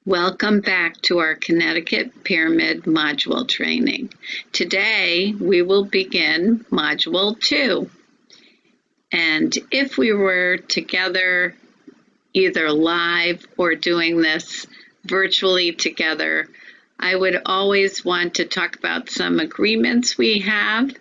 Welcome back to our Connecticut Pyramid Module training. Today we will begin Module 2. And if we were together, either live or doing this virtually together, I would always want to talk about some agreements we have.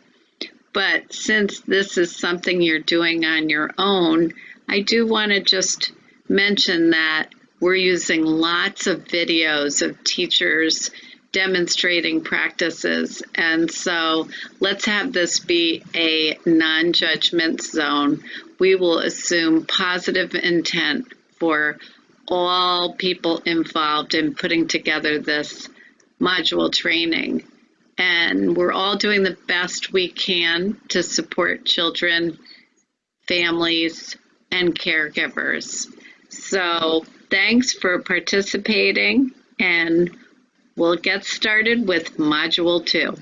But since this is something you're doing on your own, I do want to just mention that we're using lots of videos of teachers demonstrating practices. And so let's have this be a non-judgment zone. We will assume positive intent for all people involved in putting together this module training. And we're all doing the best we can to support children, families, and caregivers. So thanks for participating, and we'll get started with Module 2.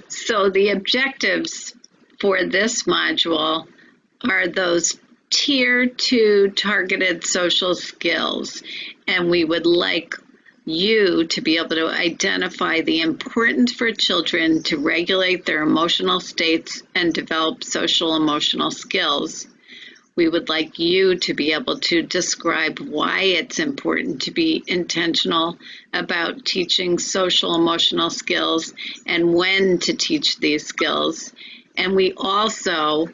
So the objectives for this module are those Tier 2 targeted social skills, and we would like you to be able to identify the importance for children to regulate their emotional states and develop social emotional skills. We would like you to be able to describe why it's important to be intentional about teaching social emotional skills and when to teach these skills. And we also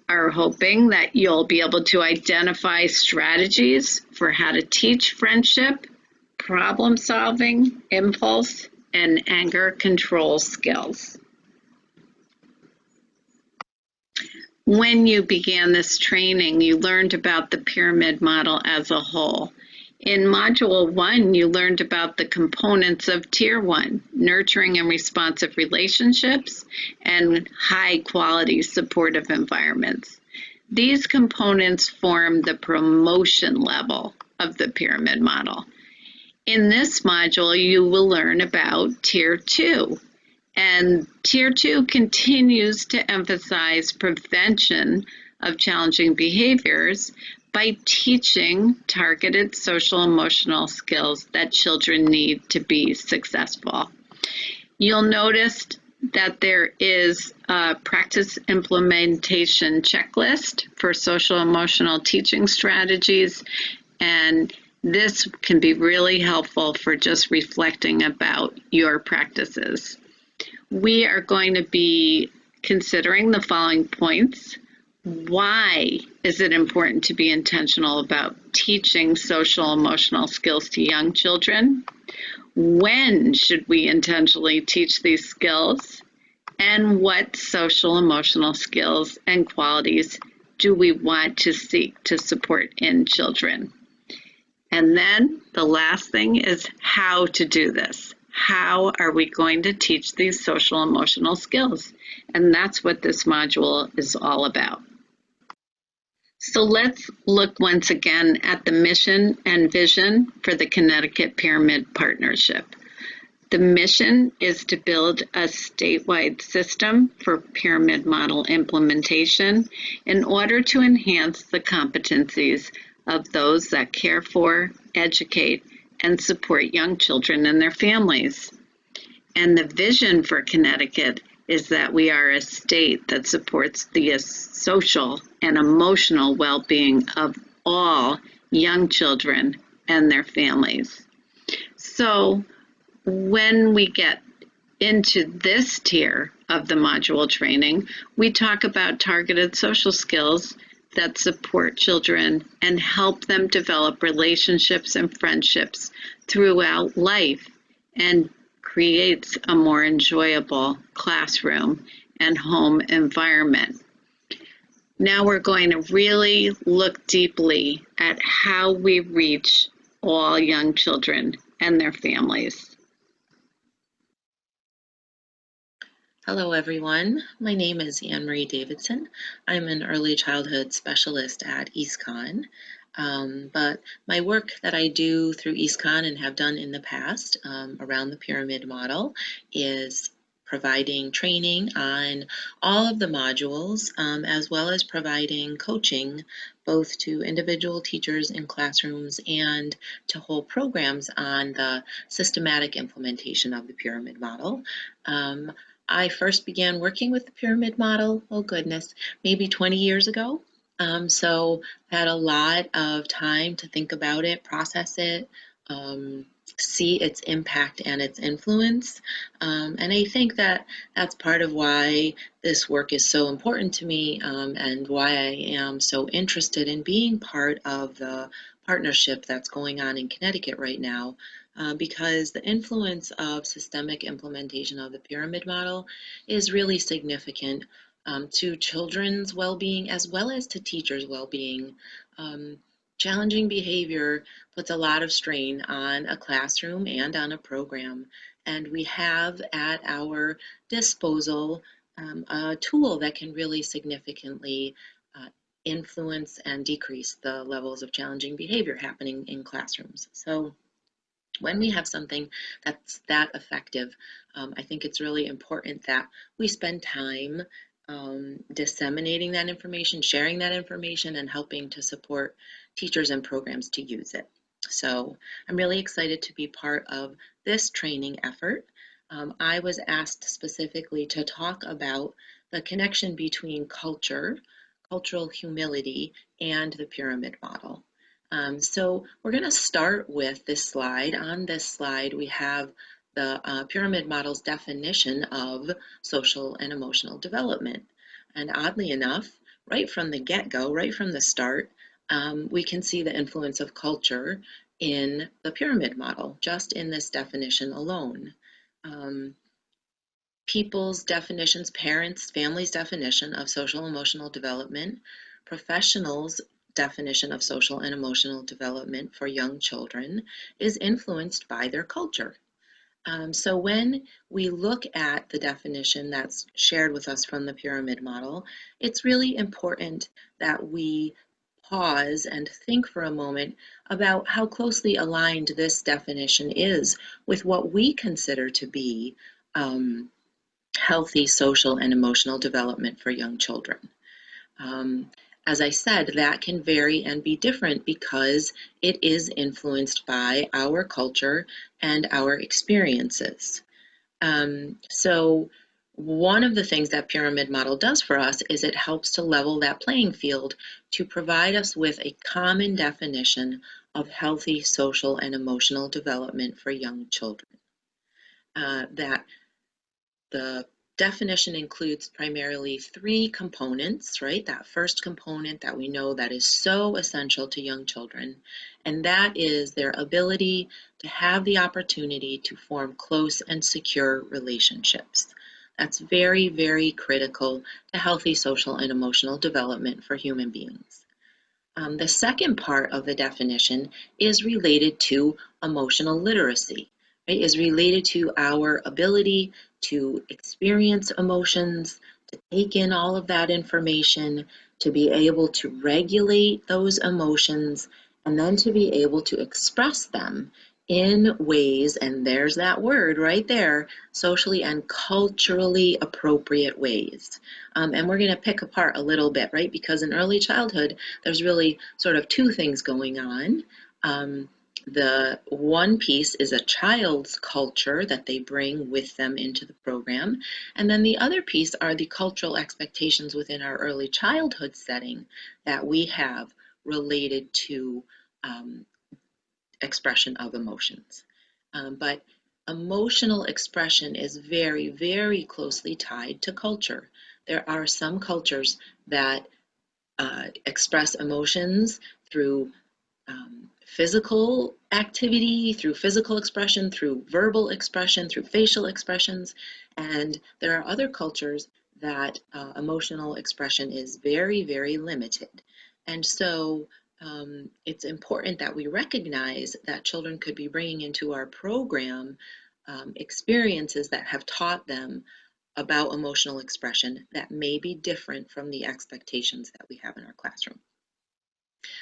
are hoping that you'll be able to identify strategies for how to teach friendship, problem solving, impulse, and anger control skills. When you began this training, you learned about the pyramid model as a whole. In Module 1, you learned about the components of Tier 1, nurturing and responsive relationships, and high-quality supportive environments. These components form the promotion level of the pyramid model. In this module, you will learn about Tier 2, and Tier 2 continues to emphasize prevention of challenging behaviors by teaching targeted social emotional skills that children need to be successful. You'll notice that there is a practice implementation checklist for social emotional teaching strategies, and this can be really helpful for just reflecting about your practices. We are going to be considering the following points. Why is it important to be intentional about teaching social emotional skills to young children? When should we intentionally teach these skills? And what social emotional skills and qualities do we want to seek to support in children? And then the last thing is how to do this. How are we going to teach these social emotional skills? And that's what this module is all about. So let's look once again at the mission and vision for the Connecticut Pyramid Partnership. The mission is to build a statewide system for pyramid model implementation in order to enhance the competencies of those that care for, educate, and support young children and their families. And the vision for Connecticut is that we are a state that supports the social and emotional well-being of all young children and their families. So when we get into this tier of the module training, we talk about targeted social skills that support children and help them develop relationships and friendships throughout life and creates a more enjoyable classroom and home environment. Now we're going to really look deeply at how we reach all young children and their families. Hello everyone, my name is Anne Marie Davidson. I'm an early childhood specialist at EastCon, but my work that I do through EastCon and have done in the past around the pyramid model is providing training on all of the modules, as well as providing coaching both to individual teachers in classrooms and to whole programs on the systematic implementation of the pyramid model. I first began working with the pyramid model, oh goodness, maybe 20 years ago. So I had a lot of time to think about it, process it, um, see its impact and its influence. And I think that that's part of why this work is so important to me, and why I am so interested in being part of the partnership that's going on in Connecticut right now, because the influence of systemic implementation of the pyramid model is really significant, to children's well-being as well as to teachers' well-being. Um, Challenging behavior puts a lot of strain on a classroom and on a program, and we have at our disposal a tool that can really significantly influence and decrease the levels of challenging behavior happening in classrooms. So when we have something that's that effective, I think it's really important that we spend time disseminating that information, sharing that information, and helping to support teachers and programs to use it. So I'm really excited to be part of this training effort. I was asked specifically to talk about the connection between culture, cultural humility, and the pyramid model. So we're going to start with this slide. On this slide, we have the pyramid model's definition of social and emotional development. And oddly enough, right from the get-go, right from the start, we can see the influence of culture in the pyramid model, just in this definition alone. People's definitions, parents, families' definition of social emotional development, professionals' definition of social and emotional development for young children is influenced by their culture. So when we look at the definition that's shared with us from the pyramid model, it's really important that we pause and think for a moment about how closely aligned this definition is with what we consider to be healthy social and emotional development for young children. Um, as I said, that can vary and be different because it is influenced by our culture and our experiences. So one of the things that pyramid model does for us is it helps to level that playing field to provide us with a common definition of healthy social and emotional development for young children. That the definition includes primarily three components, right? That first component that we know that is so essential to young children, and that is their ability to have the opportunity to form close and secure relationships. That's very, very critical to healthy social and emotional development for human beings. The second part of the definition is related to emotional literacy, right? Is related to our ability to experience emotions, to take in all of that information, to be able to regulate those emotions, and then to be able to express them in ways, and there's that word right there, socially and culturally appropriate ways. And we're going to pick apart a little bit, right? Because in early childhood, there's really sort of two things going on. The one piece is a child's culture that they bring with them into the program. And then the other piece are the cultural expectations within our early childhood setting that we have related to expression of emotions. But emotional expression is very, very closely tied to culture. There are some cultures that express emotions through physical activity, through physical expression, through verbal expression, through facial expressions, and there are other cultures that emotional expression is very, very limited. And so it's important that we recognize that children could be bringing into our program experiences that have taught them about emotional expression that may be different from the expectations that we have in our classroom.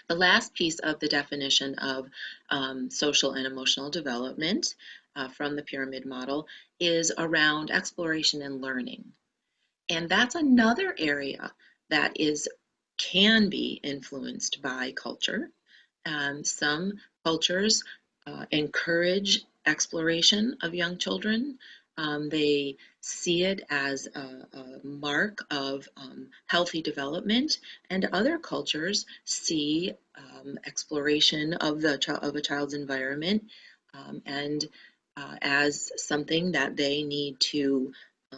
The last piece of the definition of social and emotional development from the pyramid model is around exploration and learning. And that's another area that can be influenced by culture. Some cultures encourage exploration of young children. They see it as a mark of healthy development, and other cultures see exploration of a child's environment and as something that they need to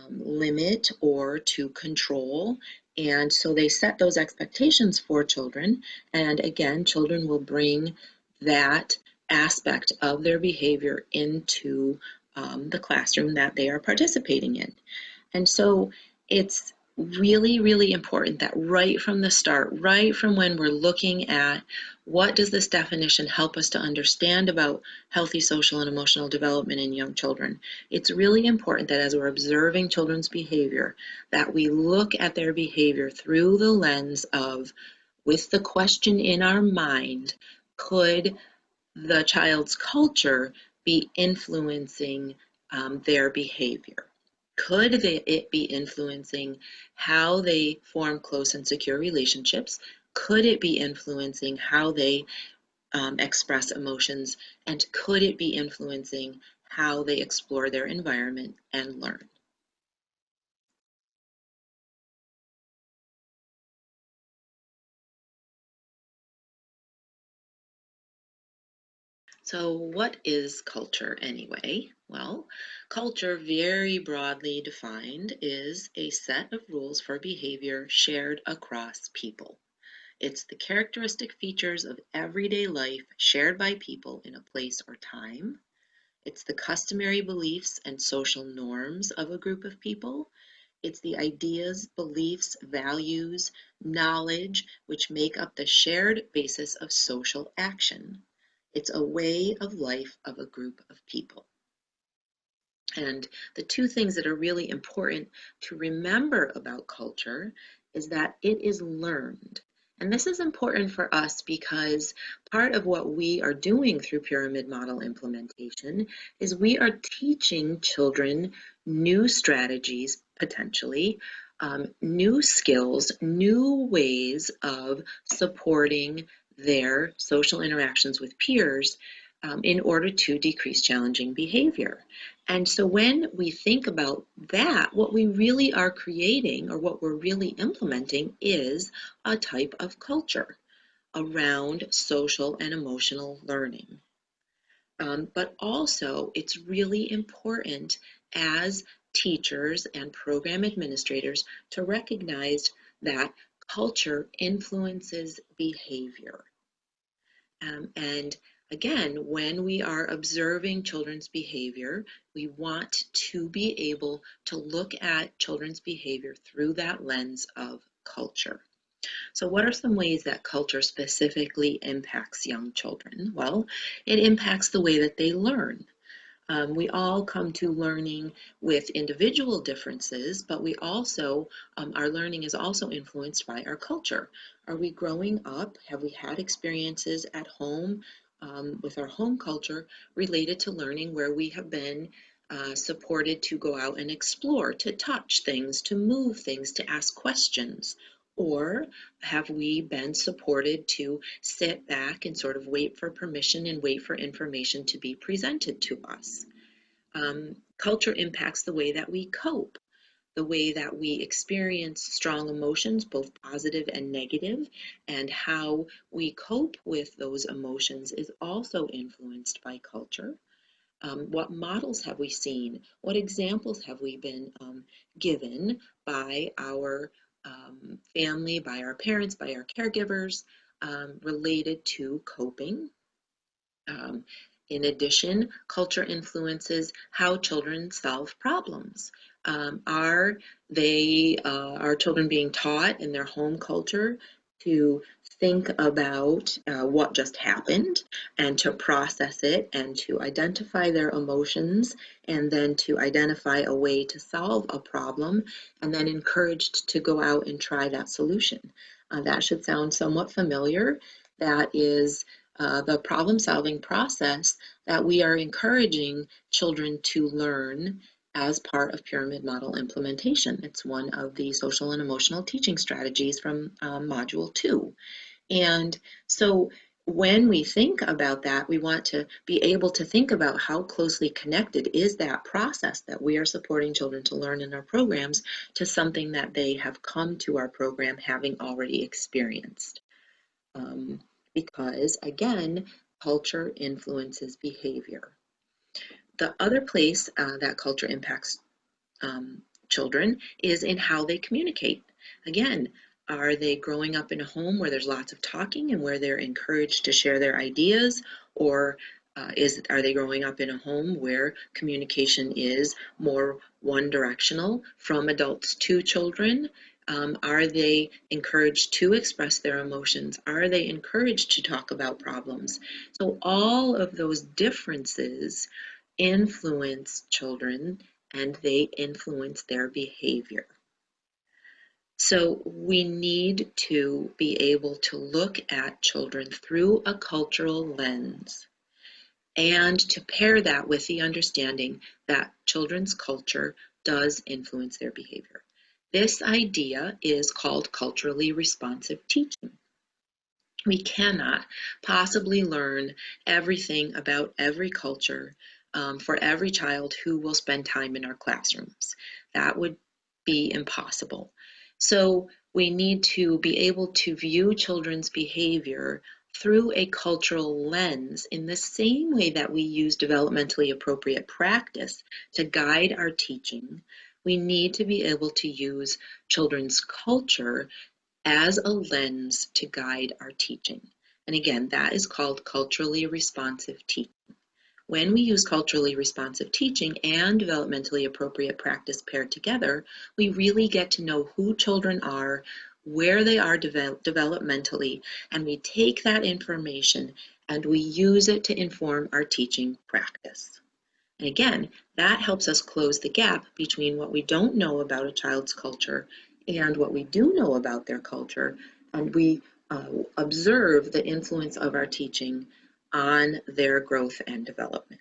limit or to control. And so they set those expectations for children. And again, children will bring that aspect of their behavior into the classroom that they are participating in. And so it's really, really important that right from the start, right from when we're looking at what does this definition help us to understand about healthy social and emotional development in young children, it's really important that as we're observing children's behavior, that we look at their behavior through the lens of, with the question in our mind, could the child's culture be influencing their behavior? Could it be influencing how they form close and secure relationships? Could it be influencing how they express emotions? And could it be influencing how they explore their environment and learn? So what is culture anyway? Well, culture, very broadly defined, is a set of rules for behavior shared across people. It's the characteristic features of everyday life shared by people in a place or time. It's the customary beliefs and social norms of a group of people. It's the ideas, beliefs, values, knowledge which make up the shared basis of social action. It's a way of life of a group of people. And the two things that are really important to remember about culture is that it is learned. And this is important for us because part of what we are doing through pyramid model implementation is we are teaching children new strategies, potentially, new skills, new ways of supporting their social interactions with peers in order to decrease challenging behavior. And so when we think about that, what we really are creating or what we're really implementing is a type of culture around social and emotional learning. But also, it's really important as teachers and program administrators to recognize that culture influences behavior. And again, when we are observing children's behavior, we want to be able to look at children's behavior through that lens of culture. So what are some ways that culture specifically impacts young children? Well, it impacts the way that they learn. We all come to learning with individual differences, but our learning is also influenced by our culture. Are we growing up? Have we had experiences at home with our home culture related to learning where we have been supported to go out and explore, to touch things, to move things, to ask questions? Or have we been supported to sit back and sort of wait for permission and wait for information to be presented to us? Culture impacts the way that we cope, the way that we experience strong emotions, both positive and negative, and how we cope with those emotions is also influenced by culture. What models have we seen? What examples have we been given by our family, by our parents, by our caregivers related to coping? Um, in addition, culture influences how children solve problems. Are children being taught in their home culture to think about what just happened and to process it and to identify their emotions and then to identify a way to solve a problem and then encouraged to go out and try that solution? That should sound somewhat familiar. That is the problem-solving process that we are encouraging children to learn as part of pyramid model implementation. It's one of the social and emotional teaching strategies from Module 2. And so when we think about that, we want to be able to think about how closely connected is that process that we are supporting children to learn in our programs to something that they have come to our program having already experienced. Because again, culture influences behavior. The other place that culture impacts children is in how they communicate. Again, are they growing up in a home where there's lots of talking and where they're encouraged to share their ideas? Or are they growing up in a home where communication is more one directional from adults to children? Are they encouraged to express their emotions? Are they encouraged to talk about problems? So all of those differences influence children and they influence their behavior. So we need to be able to look at children through a cultural lens and to pair that with the understanding that children's culture does influence their behavior. This idea is called culturally responsive teaching. We cannot possibly learn everything about every culture for every child who will spend time in our classrooms. That would be impossible. So we need to be able to view children's behavior through a cultural lens in the same way that we use developmentally appropriate practice to guide our teaching. We need to be able to use children's culture as a lens to guide our teaching. And again, that is called culturally responsive teaching. When we use culturally responsive teaching and developmentally appropriate practice paired together, we really get to know who children are, where they are developmentally, and we take that information and we use it to inform our teaching practice. And again, that helps us close the gap between what we don't know about a child's culture and what we do know about their culture, and we observe the influence of our teaching on their growth and development.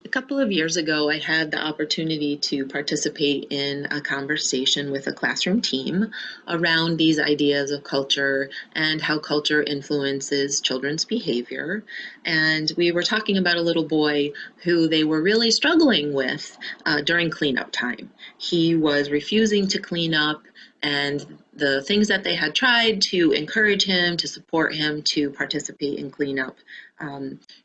A couple of years ago, I had the opportunity to participate in a conversation with a classroom team around these ideas of culture and how culture influences children's behavior. And we were talking about a little boy who they were really struggling with during cleanup time. He was refusing to clean up, and the things that they had tried to encourage him, to support him to participate in cleanup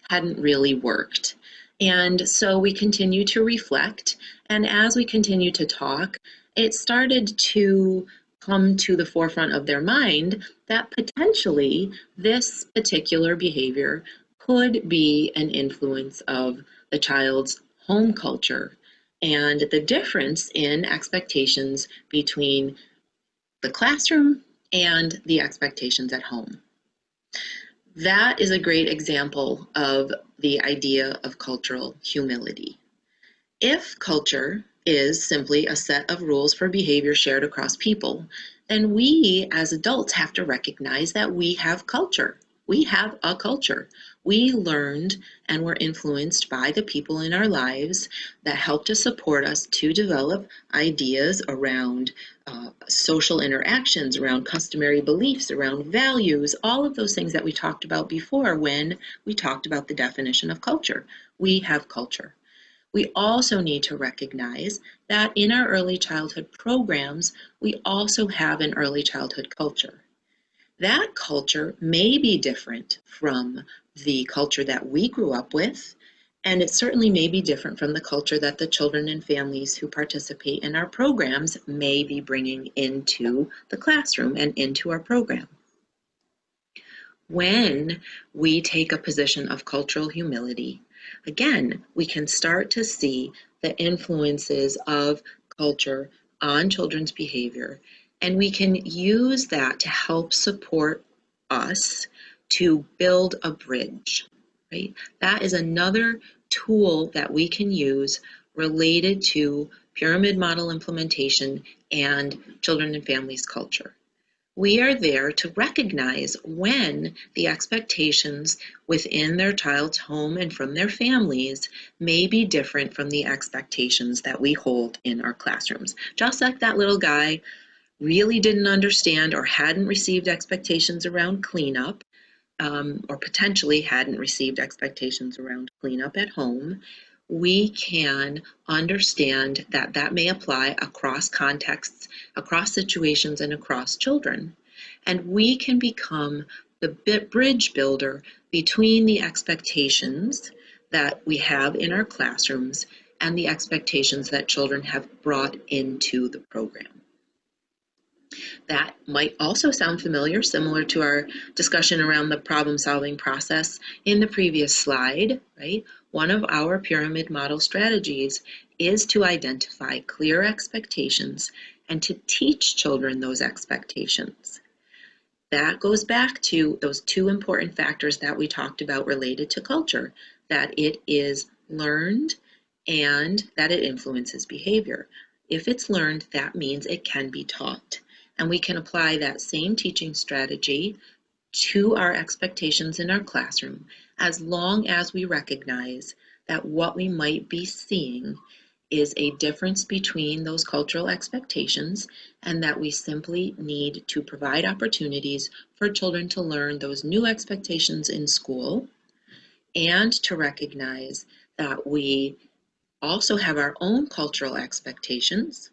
hadn't really worked. And so we continue to reflect. And as we continue to talk, it started to come to the forefront of their mind that potentially this particular behavior could be an influence of the child's home culture and the difference in expectations between the classroom and the expectations at home. That is a great example of the idea of cultural humility. If culture is simply a set of rules for behavior shared across people, then we as adults have to recognize that we have culture. We have a culture. We learned and were influenced by the people in our lives that helped to support us to develop ideas around social interactions, around customary beliefs, around values, all of those things that we talked about before when we talked about the definition of culture. We have culture. We also need to recognize that in our early childhood programs, we also have an early childhood culture. That culture may be different from the culture that we grew up with, and it certainly may be different from the culture that the children and families who participate in our programs may be bringing into the classroom and into our program. When we take a position of cultural humility, again, we can start to see the influences of culture on children's behavior, and we can use that to help support us to build a bridge, right? That is another tool that we can use related to pyramid model implementation and children and families culture. We are there to recognize when the expectations within their child's home and from their families may be different from the expectations that we hold in our classrooms. Just like that little guy really didn't understand or hadn't received expectations around cleanup, or potentially hadn't received expectations around cleanup at home, we can understand that that may apply across contexts, across situations, and across children. And we can become the bridge builder between the expectations that we have in our classrooms and the expectations that children have brought into the program. That might also sound familiar, similar to our discussion around the problem-solving process in the previous slide, right? One of our pyramid model strategies is to identify clear expectations and to teach children those expectations. That goes back to those two important factors that we talked about related to culture, that it is learned and that it influences behavior. If it's learned, that means it can be taught. And we can apply that same teaching strategy to our expectations in our classroom, as long as we recognize that what we might be seeing is a difference between those cultural expectations, and that we simply need to provide opportunities for children to learn those new expectations in school, and to recognize that we also have our own cultural expectations,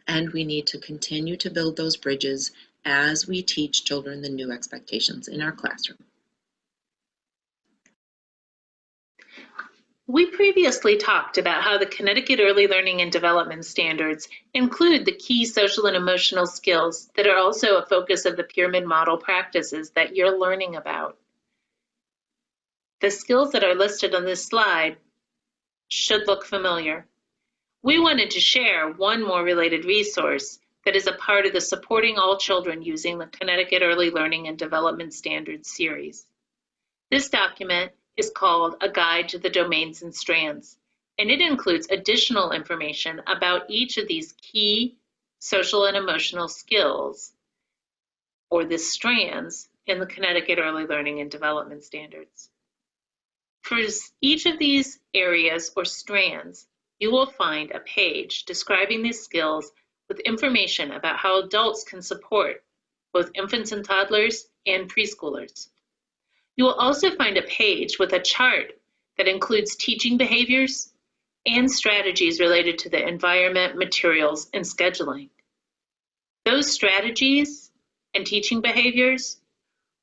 and we need to continue to build those bridges as we teach children the new expectations in our classroom. We previously talked about how the Connecticut Early Learning and Development Standards include the key social and emotional skills that are also a focus of the pyramid model practices that you're learning about. The skills that are listed on this slide should look familiar. We wanted to share one more related resource that is a part of the Supporting All Children Using the Connecticut Early Learning and Development Standards series. This document is called A Guide to the Domains and Strands, and it includes additional information about each of these key social and emotional skills, or the strands, in the Connecticut Early Learning and Development Standards. For each of these areas or strands, you will find a page describing these skills with information about how adults can support both infants and toddlers and preschoolers. You will also find a page with a chart that includes teaching behaviors and strategies related to the environment, materials, and scheduling. Those strategies and teaching behaviors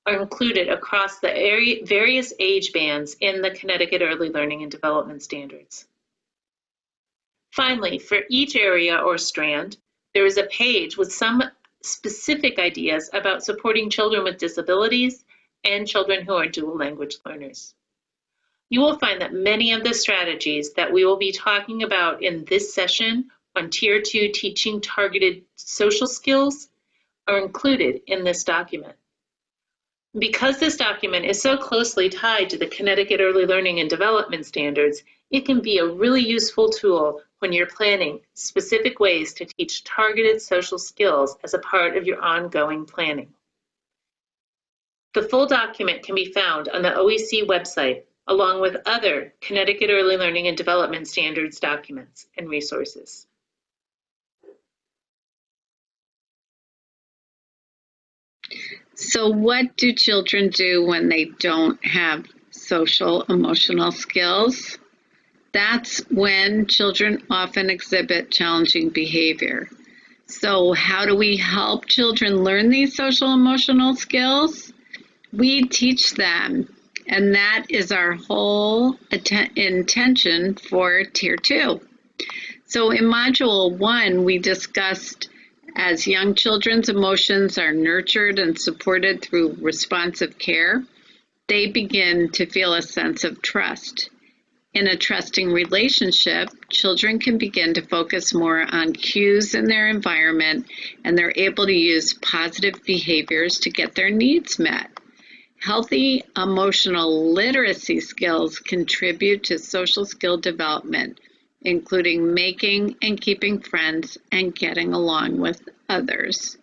are included across the various age bands in the Connecticut Early Learning and Development Standards. Finally, for each area or strand, there is a page with some specific ideas about supporting children with disabilities and children who are dual language learners. You will find that many of the strategies that we will be talking about in this session on Tier 2 teaching targeted social skills are included in this document. Because this document is so closely tied to the Connecticut Early Learning and Development Standards, it can be a really useful tool when you're planning specific ways to teach targeted social skills as a part of your ongoing planning. The full document can be found on the OEC website, along with other Connecticut Early Learning and Development Standards documents and resources. So what do children do when they don't have social emotional skills? That's when children often exhibit challenging behavior. So how do we help children learn these social emotional skills? We teach them, and that is our whole intention for Tier 2. So in Module 1, we discussed as young children's emotions are nurtured and supported through responsive care, they begin to feel a sense of trust. In a trusting relationship, children can begin to focus more on cues in their environment, and they're able to use positive behaviors to get their needs met. Healthy emotional literacy skills contribute to social skill development including making and keeping friends and getting along with others.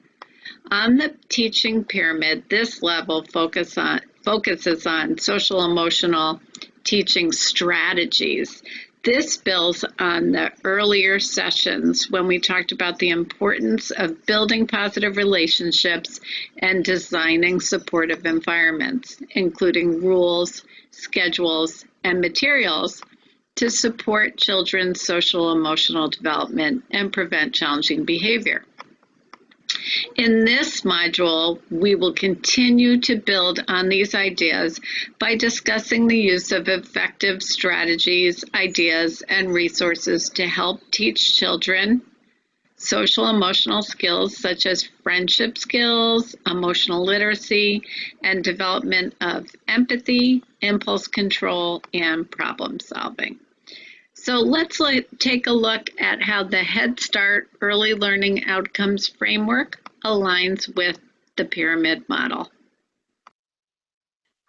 On the teaching pyramid, this level focuses on social emotional teaching strategies. This builds on the earlier sessions when we talked about the importance of building positive relationships and designing supportive environments, including rules, schedules, and materials to support children's social emotional development and prevent challenging behavior. In this module, we will continue to build on these ideas by discussing the use of effective strategies, ideas, and resources to help teach children social emotional skills such as friendship skills, emotional literacy, and development of empathy, impulse control, and problem solving. So let's take a look at how the Head Start Early Learning Outcomes Framework aligns with the pyramid model.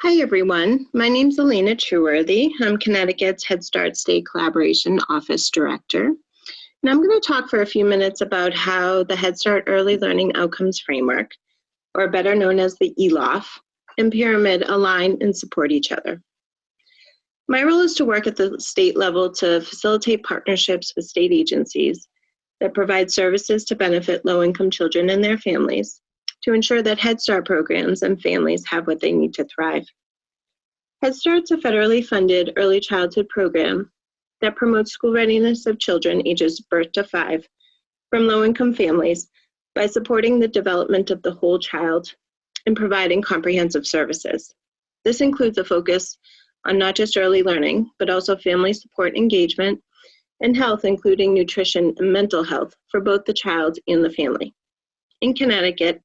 Hi everyone, my name is Elena Trueworthy. I'm Connecticut's Head Start State Collaboration Office Director. And I'm going to talk for a few minutes about how the Head Start Early Learning Outcomes Framework, or better known as the ELOF, and Pyramid align and support each other. My role is to work at the state level to facilitate partnerships with state agencies that provide services to benefit low-income children and their families to ensure that Head Start programs and families have what they need to thrive. Head Start's a federally funded early childhood program that promotes school readiness of children ages birth to 5 from low-income families by supporting the development of the whole child and providing comprehensive services. This includes a focus on not just early learning, but also family support engagement and health, including nutrition and mental health for both the child and the family. In Connecticut,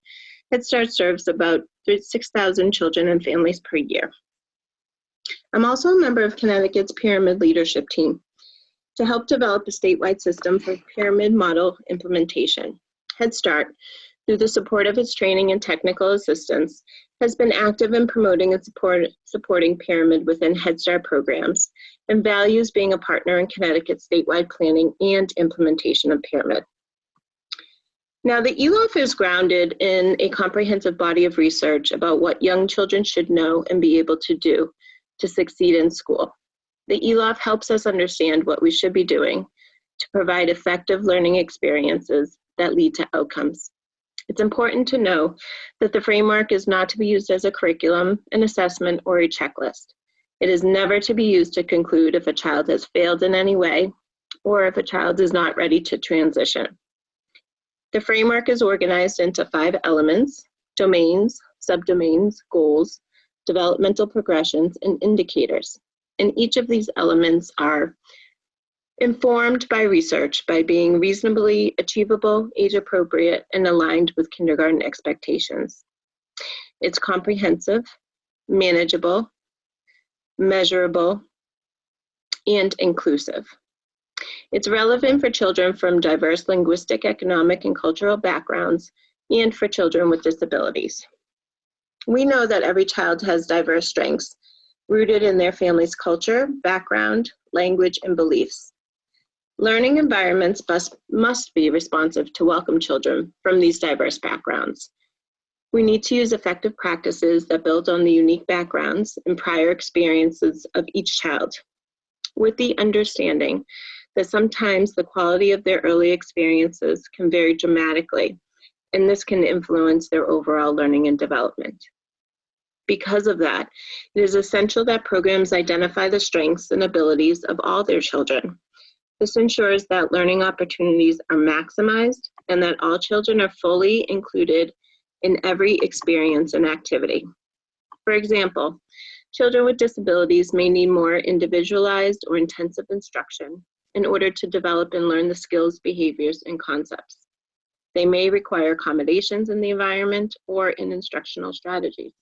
Head Start serves about 6,000 children and families per year. I'm also a member of Connecticut's Pyramid Leadership Team to help develop a statewide system for pyramid model implementation. Head Start, through the support of its training and technical assistance, has been active in promoting and supporting pyramid within Head Start programs and values being a partner in Connecticut's statewide planning and implementation of pyramid. Now, the ELOF is grounded in a comprehensive body of research about what young children should know and be able to do to succeed in school. The ELOF helps us understand what we should be doing to provide effective learning experiences that lead to outcomes. It's important to know that the framework is not to be used as a curriculum, an assessment, or a checklist. It is never to be used to conclude if a child has failed in any way or if a child is not ready to transition. The framework is organized into 5 elements: domains, subdomains, goals, developmental progressions, and indicators. And each of these elements are informed by research by being reasonably achievable, age-appropriate, and aligned with kindergarten expectations. It's comprehensive, manageable, measurable, and inclusive. It's relevant for children from diverse linguistic, economic, and cultural backgrounds, and for children with disabilities. We know that every child has diverse strengths rooted in their family's culture, background, language, and beliefs. Learning environments must be responsive to welcome children from these diverse backgrounds. We need to use effective practices that build on the unique backgrounds and prior experiences of each child, with the understanding that sometimes the quality of their early experiences can vary dramatically, and this can influence their overall learning and development. Because of that, it is essential that programs identify the strengths and abilities of all their children. This ensures that learning opportunities are maximized and that all children are fully included in every experience and activity. For example, children with disabilities may need more individualized or intensive instruction in order to develop and learn the skills, behaviors, and concepts. They may require accommodations in the environment or in instructional strategies.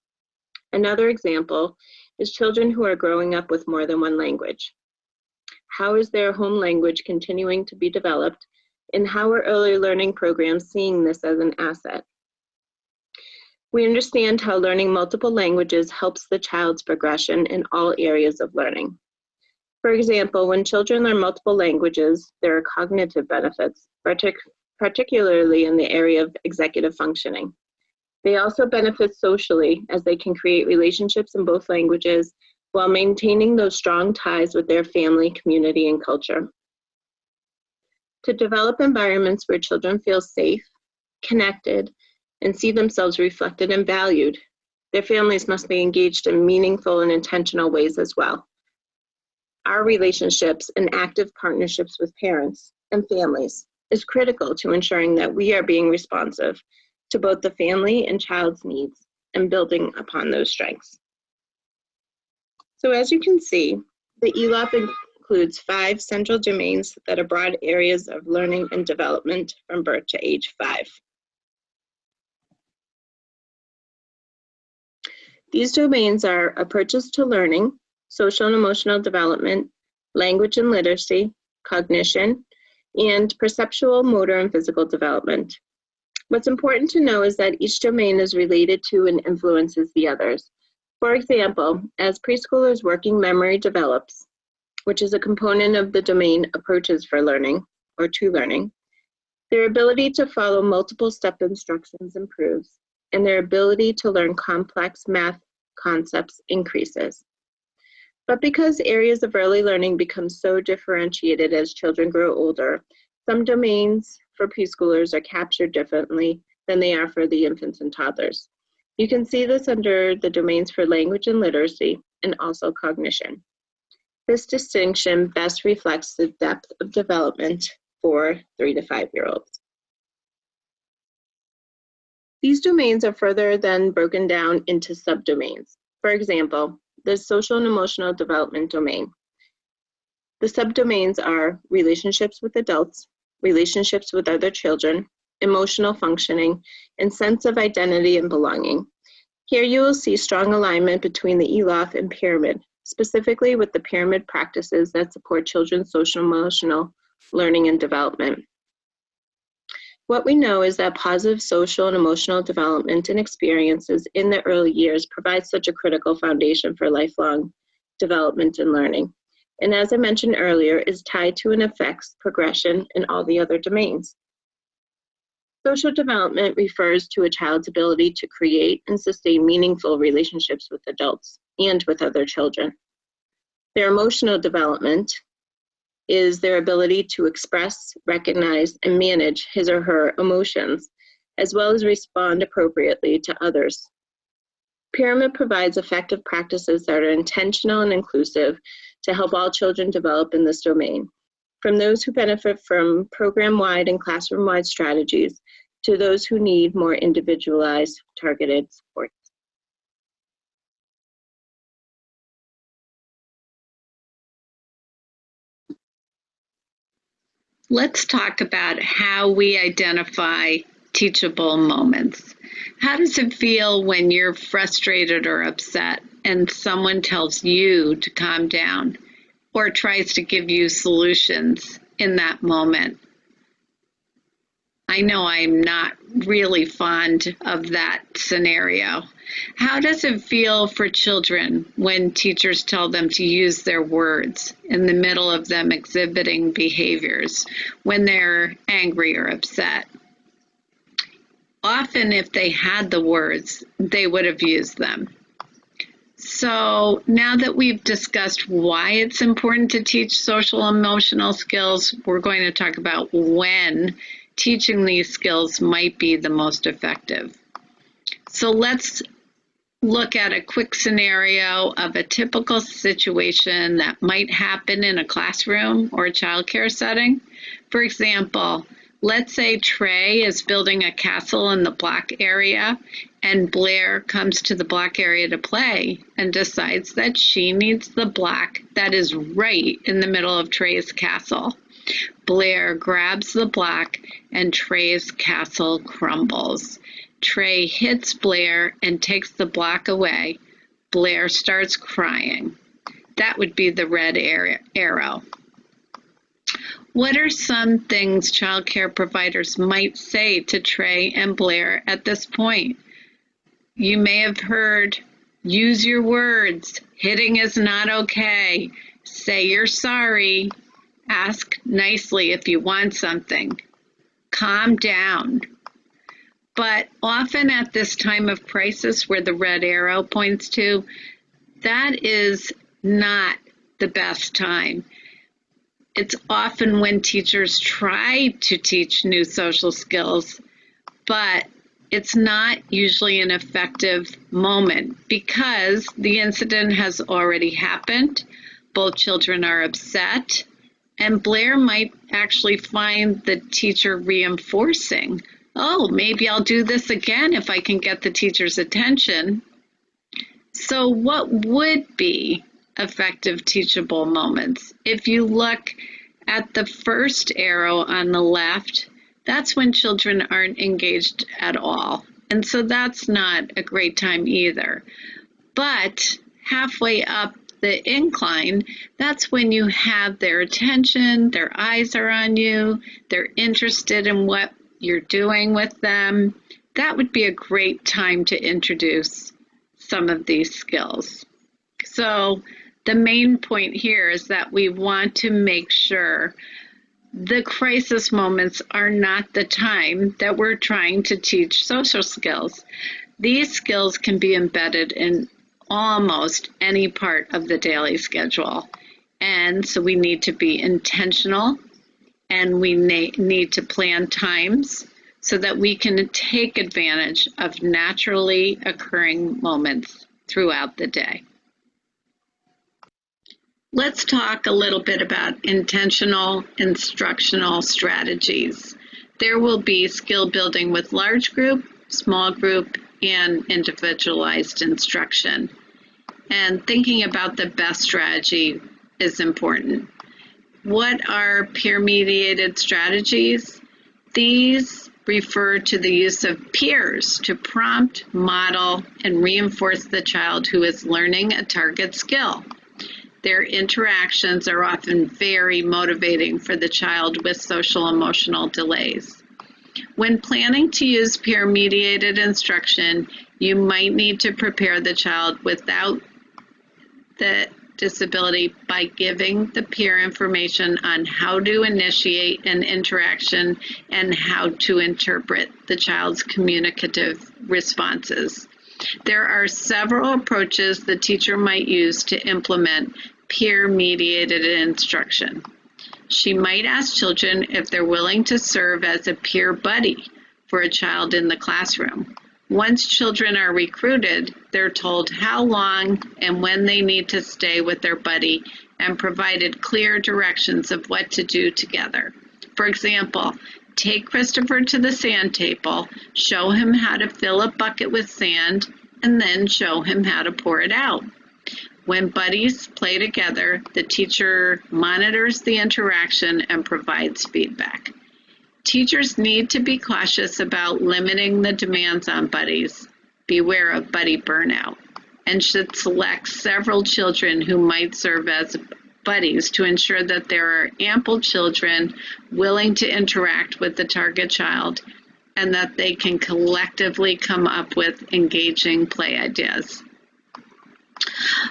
Another example is children who are growing up with more than one language. How is their home language continuing to be developed, and how are early learning programs seeing this as an asset? We understand how learning multiple languages helps the child's progression in all areas of learning. For example, when children learn multiple languages, there are cognitive benefits, particularly in the area of executive functioning. They also benefit socially as they can create relationships in both languages while maintaining those strong ties with their family, community, and culture. To develop environments where children feel safe, connected, and see themselves reflected and valued, their families must be engaged in meaningful and intentional ways as well. Our relationships and active partnerships with parents and families is critical to ensuring that we are being responsive to both the family and child's needs and building upon those strengths. So as you can see, the ELOP includes 5 central domains that are broad areas of learning and development from birth to age 5. These domains are approaches to learning, social and emotional development, language and literacy, cognition, and perceptual, motor, and physical development. What's important to know is that each domain is related to and influences the others. For example, as preschoolers' working memory develops, which is a component of the domain approaches for learning or to learning, their ability to follow multiple step instructions improves, and their ability to learn complex math concepts increases. But because areas of early learning become so differentiated as children grow older, some domains for preschoolers are captured differently than they are for the infants and toddlers. You can see this under the domains for language and literacy and also cognition. This distinction best reflects the depth of development for 3 to 5-year-olds. These domains are further then broken down into subdomains. For example, the social and emotional development domain. The subdomains are relationships with adults, relationships with other children, emotional functioning, and sense of identity and belonging. Here you will see strong alignment between the ELOF and pyramid, specifically with the pyramid practices that support children's social emotional learning and development. What we know is that positive social and emotional development and experiences in the early years provide such a critical foundation for lifelong development and learning. And as I mentioned earlier, is tied to and affects progression in all the other domains. Social development refers to a child's ability to create and sustain meaningful relationships with adults and with other children. Their emotional development is their ability to express, recognize, and manage his or her emotions, as well as respond appropriately to others. Pyramid provides effective practices that are intentional and inclusive to help all children develop in this domain, from those who benefit from program-wide and classroom-wide strategies to those who need more individualized, targeted support. Let's talk about how we identify teachable moments. How does it feel when you're frustrated or upset and someone tells you to calm down or tries to give you solutions in that moment? I know I'm not really fond of that scenario. How does it feel for children when teachers tell them to use their words in the middle of them exhibiting behaviors when they're angry or upset? Often, if they had the words, they would have used them. So now that we've discussed why it's important to teach social emotional skills, we're going to talk about when teaching these skills might be the most effective. So let's look at a quick scenario of a typical situation that might happen in a classroom or a childcare setting. For example, let's say Trey is building a castle in the block area and Blair comes to the block area to play and decides that she needs the block that is right in the middle of Trey's castle. Blair grabs the block and Trey's castle crumbles. Trey hits Blair and takes the block away. Blair starts crying. That would be the red arrow. What are some things childcare providers might say to Trey and Blair at this point? You may have heard, use your words, hitting is not okay, Say you're sorry. Ask nicely if you want something. Calm down. But often at this time of crisis where the red arrow points to, that is not the best time. It's often when teachers try to teach new social skills, but it's not usually an effective moment because the incident has already happened. Both children are upset, and Blair might actually find the teacher reinforcing, oh, maybe I'll do this again if I can get the teacher's attention. So what would be effective teachable moments? If you look at the first arrow on the left, that's when children aren't engaged at all. And so that's not a great time either. But halfway up the incline, that's when you have their attention, their eyes are on you, they're interested in what you're doing with them. That would be a great time to introduce some of these skills. So the main point here is that we want to make sure the crisis moments are not the time that we're trying to teach social skills. These skills can be embedded in almost any part of the daily schedule. And so we need to be intentional, and we need to plan times so that we can take advantage of naturally occurring moments throughout the day. Let's talk a little bit about intentional instructional strategies. There will be skill building with large group, small group, and individualized instruction. And thinking about the best strategy is important. What are peer-mediated strategies? These refer to the use of peers to prompt, model, and reinforce the child who is learning a target skill. Their interactions are often very motivating for the child with social emotional delays. When planning to use peer-mediated instruction, you might need to prepare the child without the disability by giving the peer information on how to initiate an interaction and how to interpret the child's communicative responses. There are several approaches the teacher might use to implement peer-mediated instruction. She might ask children if they're willing to serve as a peer buddy for a child in the classroom. Once children are recruited, they're told how long and when they need to stay with their buddy and provided clear directions of what to do together. For example, take Christopher to the sand table, show him how to fill a bucket with sand, and then show him how to pour it out. When buddies play together, the teacher monitors the interaction and provides feedback. Teachers need to be cautious about limiting the demands on buddies. Beware of buddy burnout, and should select several children who might serve as buddies to ensure that there are ample children willing to interact with the target child and that they can collectively come up with engaging play ideas.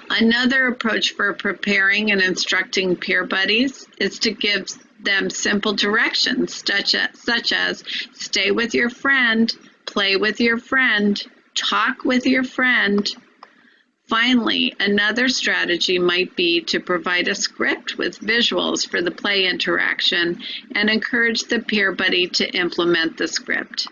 Another approach for preparing and instructing peer buddies is to give them simple directions, such as stay with your friend, play with your friend, talk with your friend. Finally, another strategy might be to provide a script with visuals for the play interaction and encourage the peer buddy to implement the script.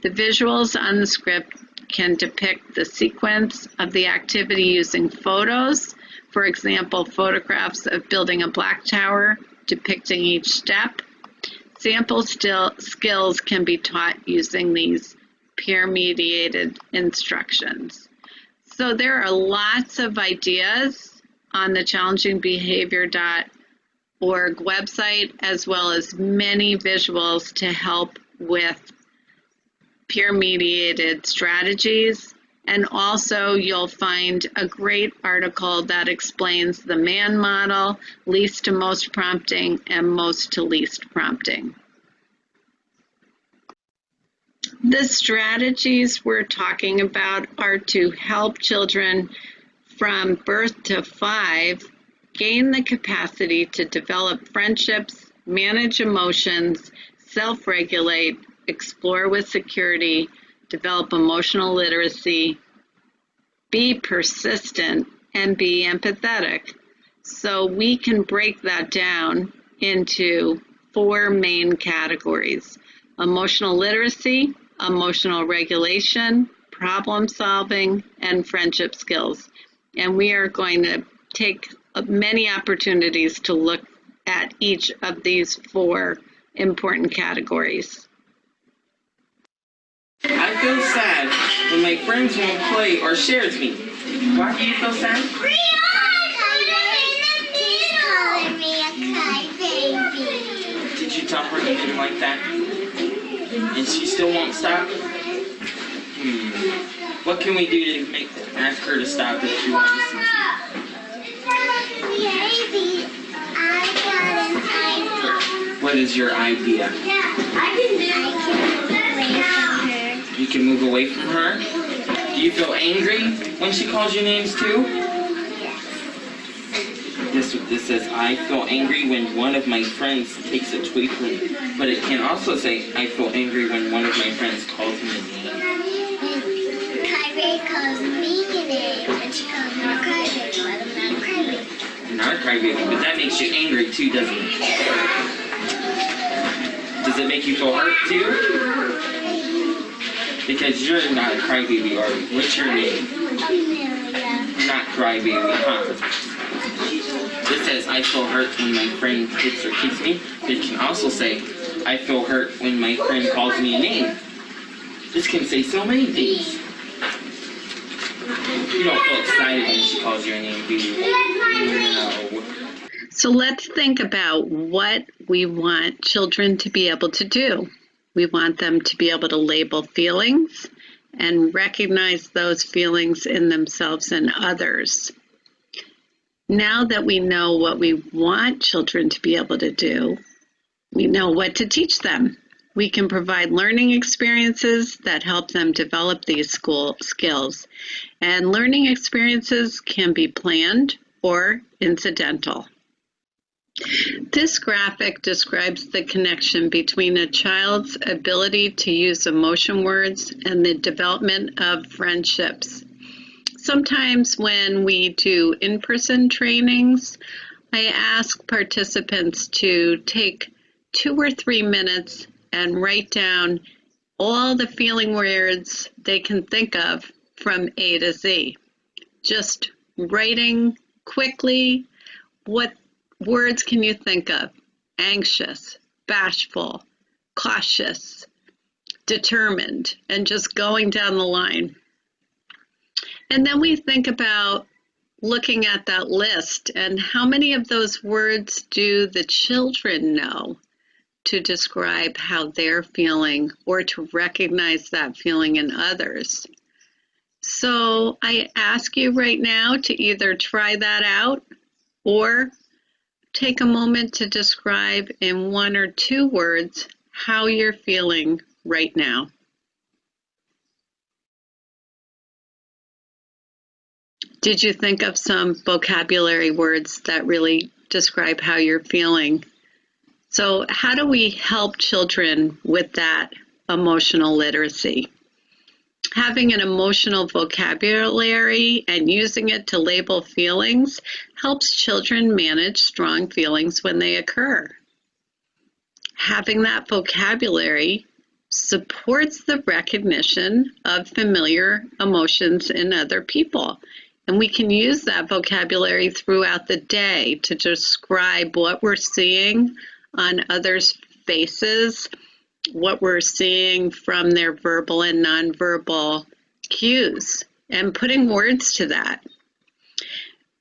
The visuals on the script can depict the sequence of the activity using photos, for example, photographs of building a block tower depicting each step. Sample skills can be taught using these peer-mediated instructions. So there are lots of ideas on the challengingbehavior.org website, as well as many visuals to help with peer-mediated strategies. And also you'll find a great article that explains the MAN model, least to most prompting and most to least prompting. The strategies we're talking about are to help children from birth to 5 gain the capacity to develop friendships, manage emotions, self-regulate, explore with security, develop emotional literacy, be persistent, and be empathetic. So we can break that down into 4 main categories: emotional literacy, emotional regulation, problem solving, and friendship skills. And we are going to take many opportunities to look at each of these 4 important categories. I feel sad when my friends won't play or share with me. Why do you feel sad? He's calling me a crybaby. Did you tell her you didn't like that? And she still won't stop? What can we do to ask her to stop if she won't listen to you? Maybe I got an idea. What is your idea? I can You can move away from her? Do you feel angry when she calls you names too? This says, I feel angry when one of my friends takes a toy from me. But it can also say, I feel angry when one of my friends calls me a name. Crybaby calls me a name, but she calls me a crybaby, but I'm not a crybaby. You're not a crybaby, but that makes you angry too, doesn't it? Does it make you feel hurt too? Because you're not a crybaby, are you? What's your name? Amelia. Not crybaby, huh? This says, I feel hurt when my friend hits or kicks me. It can also say, I feel hurt when my friend calls me a name. This can say so many things. You don't feel excited when she calls you a name, do you? No. So let's think about what we want children to be able to do. We want them to be able to label feelings and recognize those feelings in themselves and others. Now that we know what we want children to be able to do, we know what to teach them. We can provide learning experiences that help them develop these skills. And learning experiences can be planned or incidental. This graphic describes the connection between a child's ability to use emotion words and the development of friendships. Sometimes when we do in-person trainings, I ask participants to take 2 or 3 minutes and write down all the feeling words they can think of from A to Z. Just writing quickly, what words can you think of? Anxious, bashful, cautious, determined, and just going down the line. And then we think about looking at that list and how many of those words do the children know to describe how they're feeling or to recognize that feeling in others. So I ask you right now to either try that out or take a moment to describe in 1 or 2 words how you're feeling right now. Did you think of some vocabulary words that really describe how you're feeling? So how do we help children with that emotional literacy? Having an emotional vocabulary and using it to label feelings helps children manage strong feelings when they occur. Having that vocabulary supports the recognition of familiar emotions in other people. And we can use that vocabulary throughout the day to describe what we're seeing on others' faces, what we're seeing from their verbal and nonverbal cues, and putting words to that.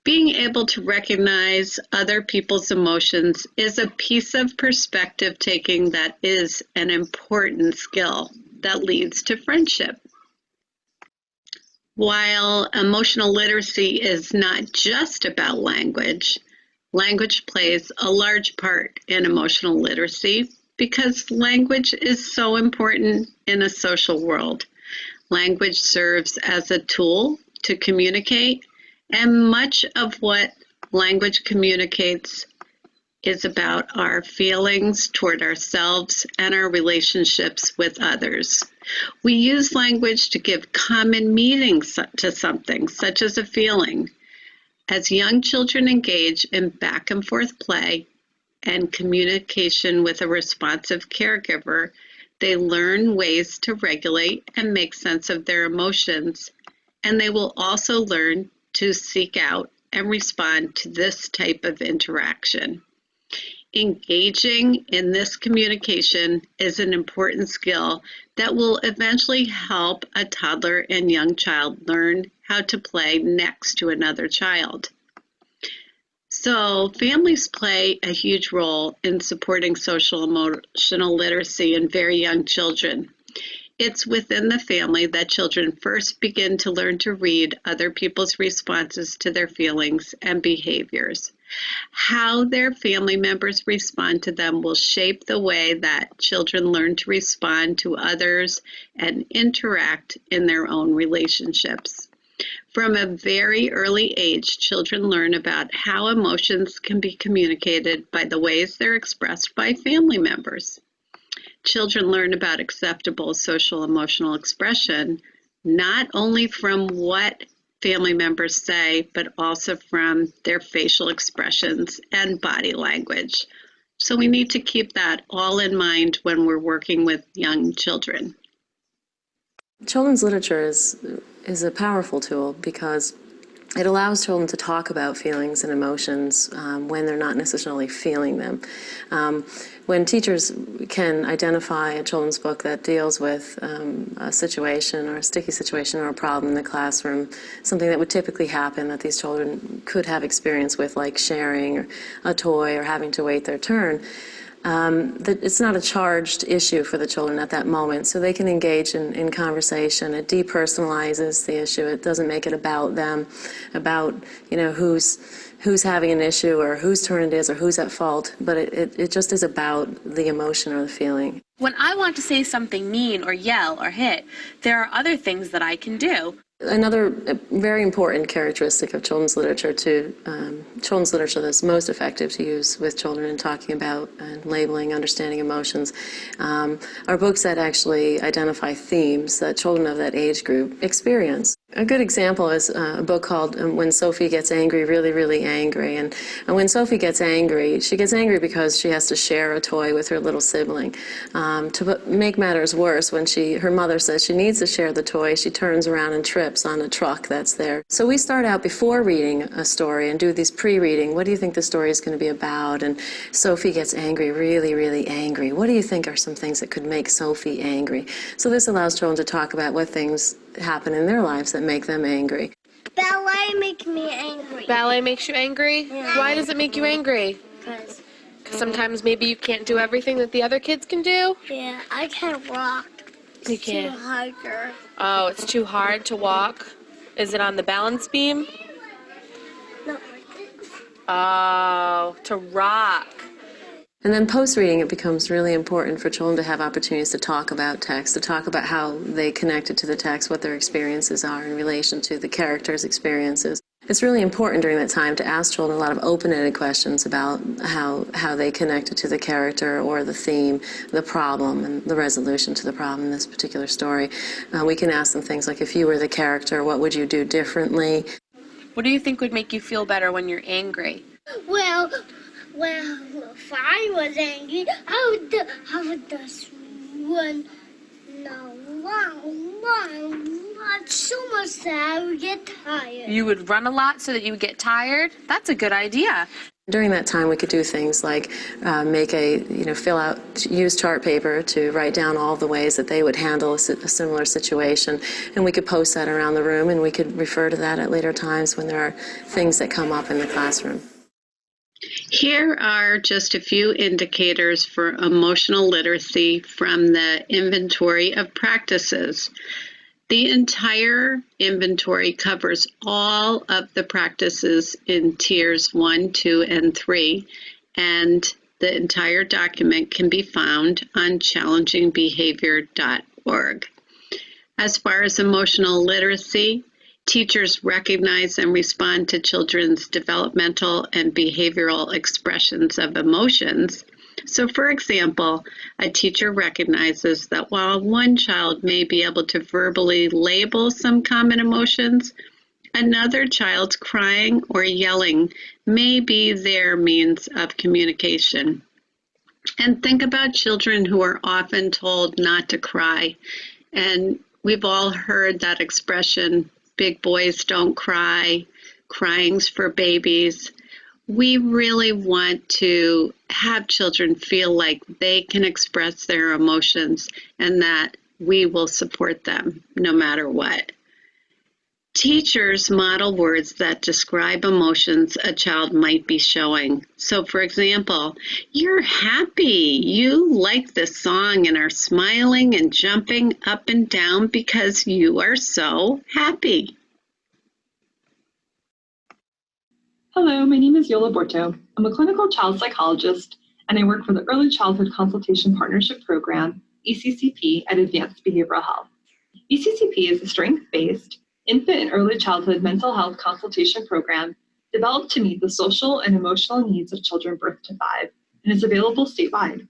Being able to recognize other people's emotions is a piece of perspective taking that is an important skill that leads to friendship. While emotional literacy is not just about language, language plays a large part in emotional literacy because language is so important in a social world. Language serves as a tool to communicate, and much of what language communicates is about our feelings toward ourselves and our relationships with others. We use language to give common meanings to something, such as a feeling. As young children engage in back and forth play and communication with a responsive caregiver, they learn ways to regulate and make sense of their emotions, and they will also learn to seek out and respond to this type of interaction. Engaging in this communication is an important skill that will eventually help a toddler and young child learn how to play next to another child. So families play a huge role in supporting social emotional literacy in very young children. It's within the family that children first begin to learn to read other people's responses to their feelings and behaviors. How their family members respond to them will shape the way that children learn to respond to others and interact in their own relationships. From a very early age, children learn about how emotions can be communicated by the ways they're expressed by family members. Children learn about acceptable social emotional expression, not only from what family members say, but also from their facial expressions and body language. So we need to keep that all in mind when we're working with young children. Children's literature is a powerful tool because it allows children to talk about feelings and emotions when they're not necessarily feeling them. When teachers can identify a children's book that deals with a situation or a sticky situation or a problem in the classroom, something that would typically happen that these children could have experience with, like sharing a toy or having to wait their turn, that it's not a charged issue for the children at that moment, so they can engage in conversation. It depersonalizes the issue. It doesn't make it about them, about who's having an issue or whose turn it is or who's at fault, but it just is about the emotion or the feeling. When I want to say something mean or yell or hit, there are other things that I can do. Another very important characteristic of children's literature that's most effective to use with children in talking about and labeling, understanding emotions, are books that actually identify themes that children of that age group experience. A good example is a book called When Sophie Gets Angry, Really, Really Angry. And when Sophie gets angry, she gets angry because she has to share a toy with her little sibling. To make matters worse, when her mother says she needs to share the toy, she turns around and trips on a truck that's there. So we start out before reading a story and do these pre-reading. What do you think the story is going to be about? And Sophie gets angry, really, really angry. What do you think are some things that could make Sophie angry? So this allows children to talk about what things happen in their lives that make them angry. Ballet makes me angry. Ballet makes you angry? Yeah. Why does it make you angry? Because Sometimes maybe you can't do everything that the other kids can do? yeah, I can't walk. You It's can't. too harder. Oh, it's too hard to walk? Is it on the balance beam? No. Oh, to rock. And then post-reading, it becomes really important for children to have opportunities to talk about text, to talk about how they connected to the text, what their experiences are in relation to the characters' experiences. It's really important during that time to ask children a lot of open-ended questions about how they connected to the character or the theme, the problem, and the resolution to the problem in this particular story. We can ask them things like, if you were the character, what would you do differently? What do you think would make you feel better when you're angry? Well, if I was angry, I would just run so much that I would get tired. You would run a lot so that you would get tired? That's a good idea. During that time, we could do things like use chart paper to write down all the ways that they would handle a similar situation, and we could post that around the room, and we could refer to that at later times when there are things that come up in the classroom. Here are just a few indicators for emotional literacy from the inventory of practices. The entire inventory covers all of the practices in tiers 1, 2, and 3, and the entire document can be found on challengingbehavior.org. As far as emotional literacy, Teachers recognize and respond to children's developmental and behavioral expressions of emotions. So, for example, a teacher recognizes that while one child may be able to verbally label some common emotions, another child's crying or yelling may be their means of communication. And think about children who are often told not to cry. And we've all heard that expression, big boys don't cry, crying's for babies. We really want to have children feel like they can express their emotions and that we will support them no matter what. Teachers model words that describe emotions a child might be showing. So, for example, you're happy, you like this song and are smiling and jumping up and down because you are so happy. Hello, my name is Yola Borto. I'm a clinical child psychologist, and I work for the Early Childhood Consultation Partnership Program, ECCP, at Advanced Behavioral Health. ECCP is a strength-based infant and early childhood mental health consultation program developed to meet the social and emotional needs of children birth to 5 and is available statewide.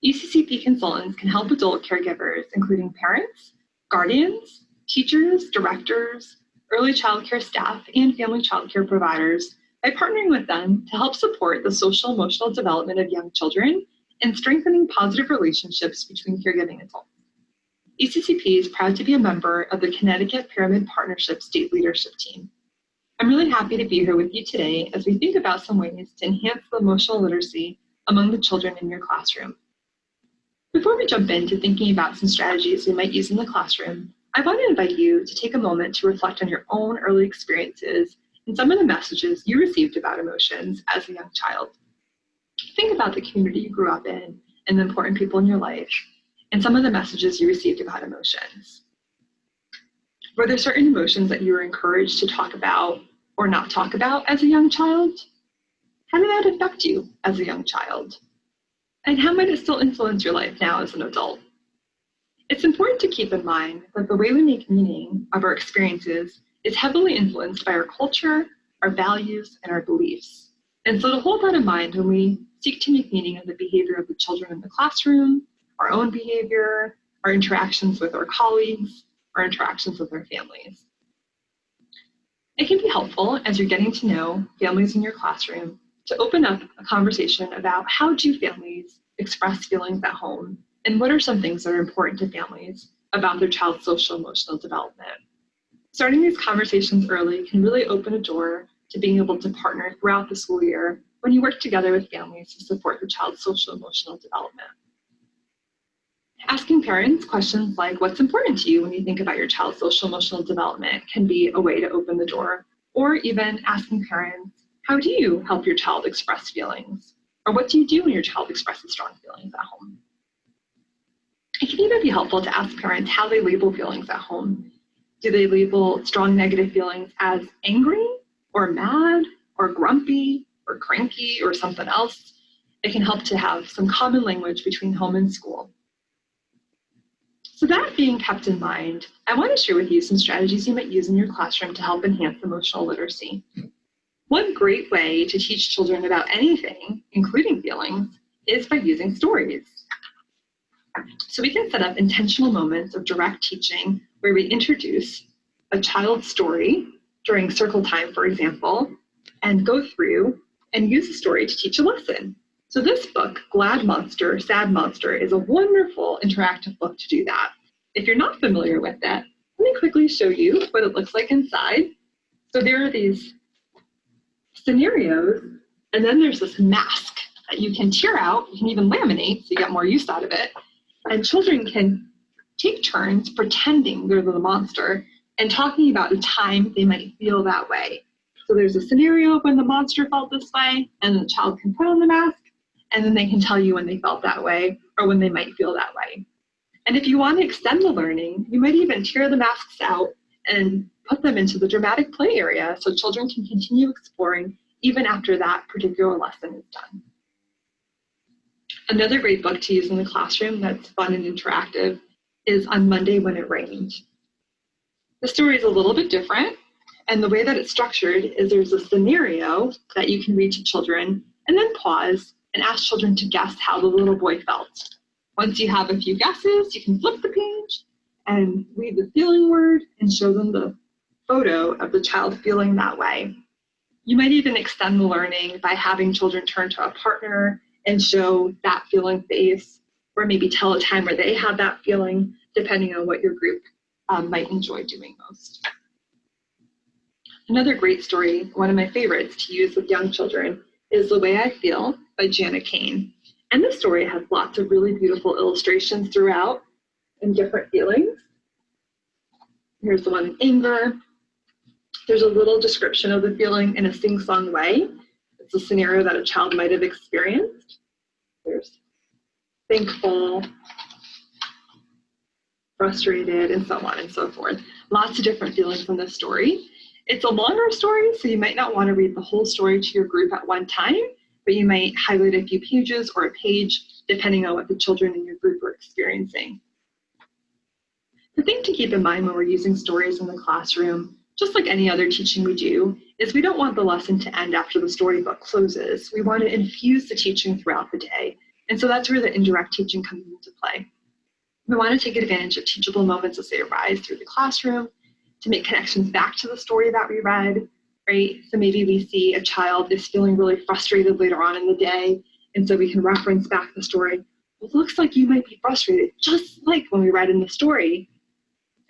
ECCP consultants can help adult caregivers, including parents, guardians, teachers, directors, early child care staff, and family child care providers by partnering with them to help support the social emotional development of young children and strengthening positive relationships between caregiving adults. ECCP is proud to be a member of the Connecticut Pyramid Partnership State Leadership Team. I'm really happy to be here with you today as we think about some ways to enhance the emotional literacy among the children in your classroom. Before we jump into thinking about some strategies we might use in the classroom, I want to invite you to take a moment to reflect on your own early experiences and some of the messages you received about emotions as a young child. Think about the community you grew up in and the important people in your life, and some of the messages you received about emotions. Were there certain emotions that you were encouraged to talk about or not talk about as a young child? How did that affect you as a young child? And how might it still influence your life now as an adult? It's important to keep in mind that the way we make meaning of our experiences is heavily influenced by our culture, our values, and our beliefs. And so to hold that in mind when we seek to make meaning of the behavior of the children in the classroom, our own behavior, our interactions with our colleagues, our interactions with our families. It can be helpful as you're getting to know families in your classroom to open up a conversation about how do families express feelings at home and what are some things that are important to families about their child's social emotional development. Starting these conversations early can really open a door to being able to partner throughout the school year when you work together with families to support the child's social emotional development. Asking parents questions like, what's important to you when you think about your child's social emotional development can be a way to open the door, or even asking parents, how do you help your child express feelings? Or what do you do when your child expresses strong feelings at home? It can even be helpful to ask parents how they label feelings at home. Do they label strong negative feelings as angry, or mad, or grumpy, or cranky, or something else? It can help to have some common language between home and school. So that being kept in mind, I want to share with you some strategies you might use in your classroom to help enhance emotional literacy. One great way to teach children about anything, including feelings, is by using stories. So we can set up intentional moments of direct teaching where we introduce a child's story during circle time, for example, and go through and use a story to teach a lesson. So this book, Glad Monster, Sad Monster, is a wonderful interactive book to do that. If you're not familiar with that, let me quickly show you what it looks like inside. So there are these scenarios, and then there's this mask that you can tear out. You can even laminate so you get more use out of it. And children can take turns pretending they're the monster and talking about a time they might feel that way. So there's a scenario when the monster felt this way, and the child can put on the mask, and then they can tell you when they felt that way or when they might feel that way. And if you want to extend the learning, you might even tear the masks out and put them into the dramatic play area so children can continue exploring even after that particular lesson is done. Another great book to use in the classroom that's fun and interactive is On Monday When It Rained. The story is a little bit different, And the way that it's structured is there's a scenario that you can read to children and then pause and ask children to guess how the little boy felt. Once you have a few guesses, you can flip the page and read the feeling word and show them the photo of the child feeling that way. You might even extend the learning by having children turn to a partner and show that feeling face, or maybe tell a time where they had that feeling, depending on what your group might enjoy doing most. Another great story, one of my favorites to use with young children, is The Way I Feel by Jana Kane. And this story has lots of really beautiful illustrations throughout and different feelings. Here's the one in anger. There's a little description of the feeling in a sing-song way. It's a scenario that a child might have experienced. There's thankful, frustrated, and so on and so forth. Lots of different feelings in this story. It's a longer story, so you might not want to read the whole story to your group at one time, but you might highlight a few pages or a page, depending on what the children in your group are experiencing. The thing to keep in mind when we're using stories in the classroom, just like any other teaching we do, is we don't want the lesson to end after the storybook closes. We want to infuse the teaching throughout the day. And so that's where the indirect teaching comes into play. We want to take advantage of teachable moments as they arise through the classroom to make connections back to the story that we read, right? So maybe we see a child is feeling really frustrated later on in the day, and so we can reference back the story. Well, it looks like you might be frustrated, just like when we read in the story.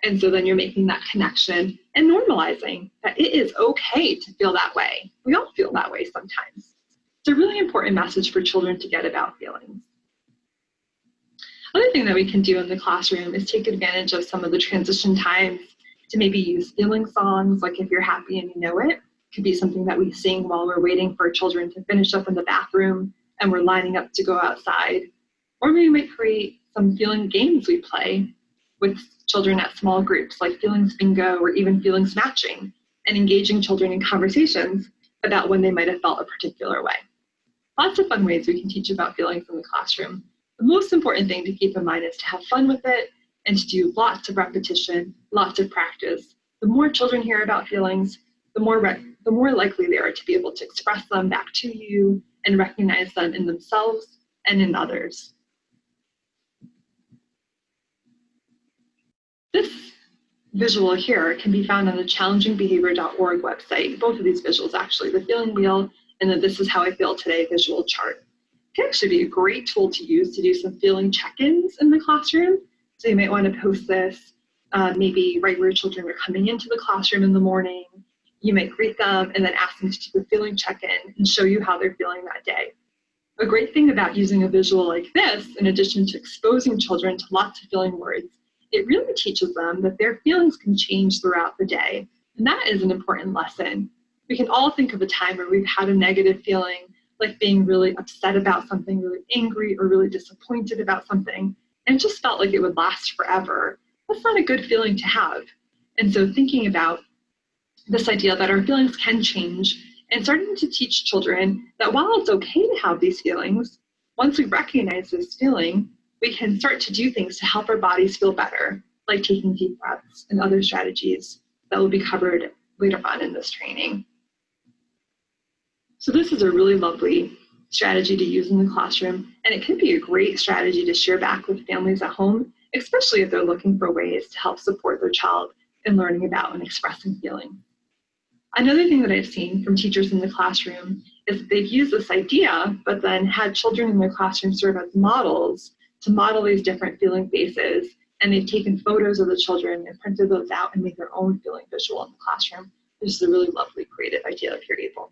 And so then you're making that connection and normalizing that it is okay to feel that way. We all feel that way sometimes. It's a really important message for children to get about feelings. Other thing that we can do in the classroom is take advantage of some of the transition times to maybe use feeling songs, like If You're Happy and You Know It. It could be something that we sing while we're waiting for children to finish up in the bathroom and we're lining up to go outside. Or we might create some feeling games we play with children at small groups, like feelings bingo or even feelings matching, and engaging children in conversations about when they might have felt a particular way. Lots of fun ways we can teach about feelings in the classroom. The most important thing to keep in mind is to have fun with it and to do lots of repetition, lots of practice. The more children hear about feelings, the more likely they are to be able to express them back to you and recognize them in themselves and in others. This visual here can be found on the challengingbehavior.org website, both of these visuals actually, the feeling wheel and the This Is How I Feel Today visual chart. It can actually be a great tool to use to do some feeling check-ins in the classroom. So you might want to post this maybe right where children are coming into the classroom in the morning. You might greet them and then ask them to do a feeling check-in and show you how they're feeling that day. A great thing about using a visual like this, in addition to exposing children to lots of feeling words, it really teaches them that their feelings can change throughout the day. And that is an important lesson. We can all think of a time where we've had a negative feeling, like being really upset about something, really angry, or really disappointed about something, and it just felt like it would last forever. That's not a good feeling to have. And so thinking about this idea that our feelings can change and starting to teach children that while it's okay to have these feelings, once we recognize this feeling, we can start to do things to help our bodies feel better, like taking deep breaths and other strategies that will be covered later on in this training. So this is a really lovely strategy to use in the classroom, and it can be a great strategy to share back with families at home, especially if they're looking for ways to help support their child in learning about and expressing feelings. Another thing that I've seen from teachers in the classroom is that they've used this idea, but then had children in their classroom serve as models to model these different feeling faces, and they've taken photos of the children and printed those out and made their own feeling visual in the classroom. This is a really lovely, creative idea if you're able.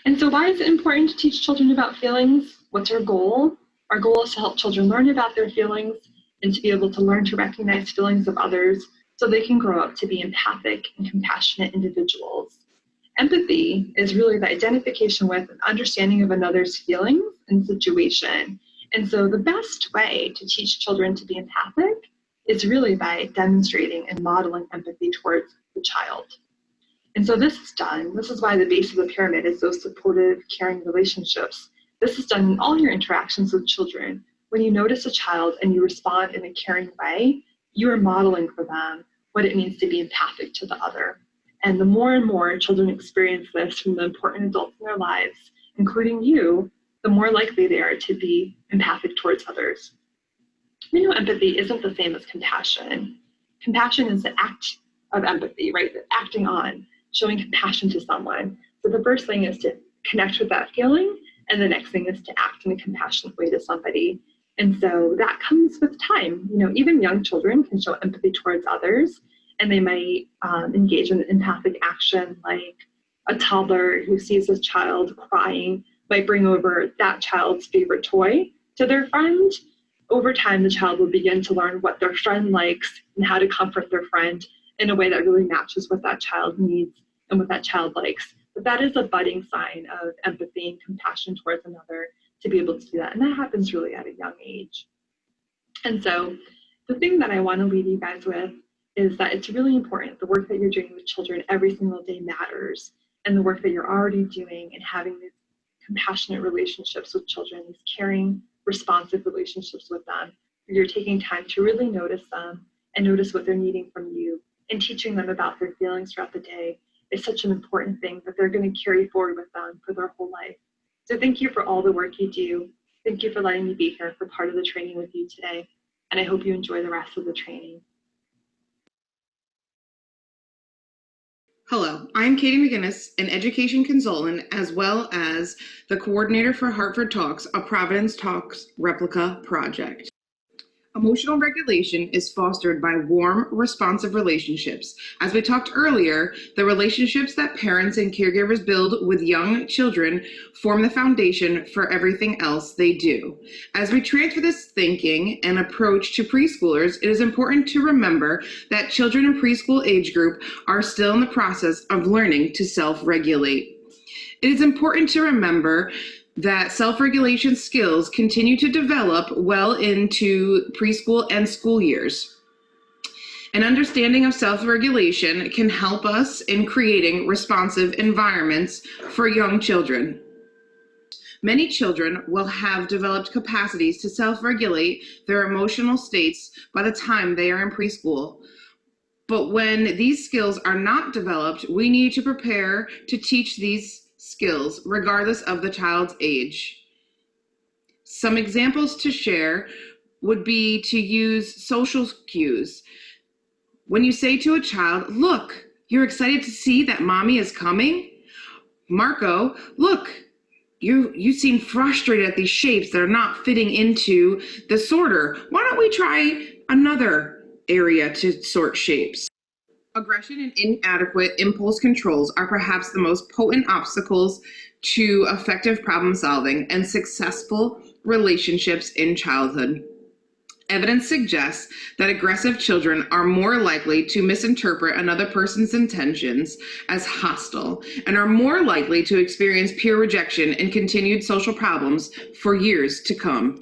And so why is it important to teach children about feelings? What's our goal? Our goal is to help children learn about their feelings and to be able to learn to recognize feelings of others so they can grow up to be empathic and compassionate individuals. Empathy is really the identification with and understanding of another's feelings and situation. And so the best way to teach children to be empathic is really by demonstrating and modeling empathy towards the child. And so this is done. This is why the base of the pyramid is those supportive, caring relationships This is done in all your interactions with children. When you notice a child and you respond in a caring way, you are modeling for them what it means to be empathic to the other. And the more and more children experience this from the important adults in their lives, including you, the more likely they are to be empathic towards others. We know empathy isn't the same as compassion. Compassion is the act of empathy, right? The acting on, showing compassion to someone. So the first thing is to connect with that feeling, and the next thing is to act in a compassionate way to somebody. And so that comes with time. Even young children can show empathy towards others, and they might engage in empathic action, like a toddler who sees a child crying might bring over that child's favorite toy to their friend. Over time, the child will begin to learn what their friend likes and how to comfort their friend in a way that really matches what that child needs and what that child likes. But that is a budding sign of empathy and compassion towards another, to be able to do that. And that happens really at a young age. And so the thing that I want to leave you guys with is that it's really important. The work that you're doing with children every single day matters. And the work that you're already doing and having these compassionate relationships with children, these caring, responsive relationships with them, where you're taking time to really notice them and notice what they're needing from you, and teaching them about their feelings throughout the day is such an important thing that they're going to carry forward with them for their whole life. So thank you for all the work you do. Thank you for letting me be here for part of the training with you today. And I hope you enjoy the rest of the training. Hello, I'm Katie McGinnis, an education consultant, as well as the coordinator for Hartford Talks, a Providence Talks replica project. Emotional regulation is fostered by warm, responsive relationships. As we talked earlier, the relationships that parents and caregivers build with young children form the foundation for everything else they do. As we transfer this thinking and approach to preschoolers, it is important to remember that children in preschool age group are still in the process of learning to self-regulate. It is important to remember that self-regulation skills continue to develop well into preschool and school years. An understanding of self-regulation can help us in creating responsive environments for young children. Many children will have developed capacities to self-regulate their emotional states by the time they are in preschool. But when these skills are not developed, we need to prepare to teach these skills regardless of the child's age. Some examples to share would be to use social cues. When you say to a child, "Look, you're excited to see that mommy is coming? Marco, look, you seem frustrated at these shapes that are not fitting into the sorter. Why don't we try another area to sort shapes?" Aggression and inadequate impulse controls are perhaps the most potent obstacles to effective problem solving and successful relationships in childhood. Evidence suggests that aggressive children are more likely to misinterpret another person's intentions as hostile and are more likely to experience peer rejection and continued social problems for years to come.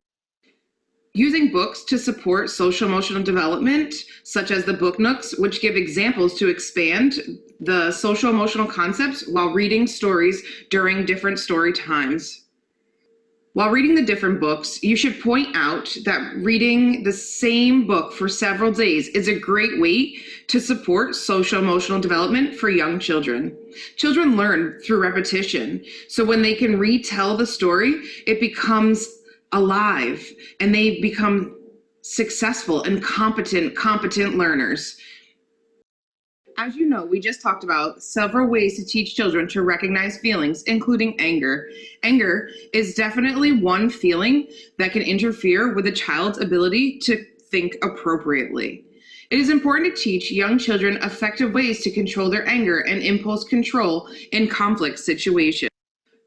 Using books to support social emotional development, such as the Book Nooks, which give examples to expand the social emotional concepts while reading stories during different story times. While reading the different books, you should point out that reading the same book for several days is a great way to support social emotional development for young children. Children learn through repetition, so when they can retell the story, it becomes alive and they become successful and competent learners. As you know, we just talked about several ways to teach children to recognize feelings, including anger. Anger is definitely one feeling that can interfere with a child's ability to think appropriately. It is important to teach young children effective ways to control their anger and impulse control in conflict situations.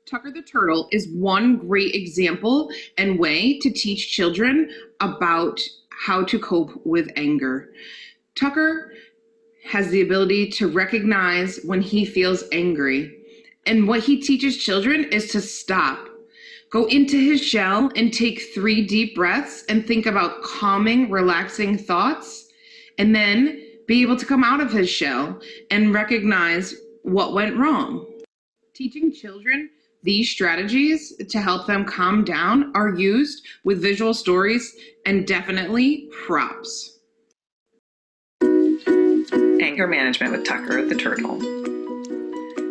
Tucker the Turtle is one great example and way to teach children about how to cope with anger. Tucker has the ability to recognize when he feels angry. And what he teaches children is to stop, go into his shell and take 3 deep breaths and think about calming, relaxing thoughts, and then be able to come out of his shell and recognize what went wrong. Teaching children These strategies to help them calm down are used with visual stories and definitely props. Anger management with Tucker the turtle.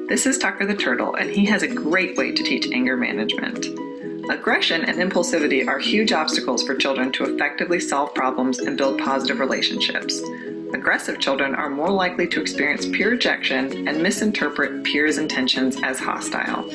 This is Tucker the turtle, and he has a great way to teach anger management. Aggression and impulsivity are huge obstacles for children to effectively solve problems and build positive relationships. Aggressive children are more likely to experience peer rejection and misinterpret peers' intentions as hostile.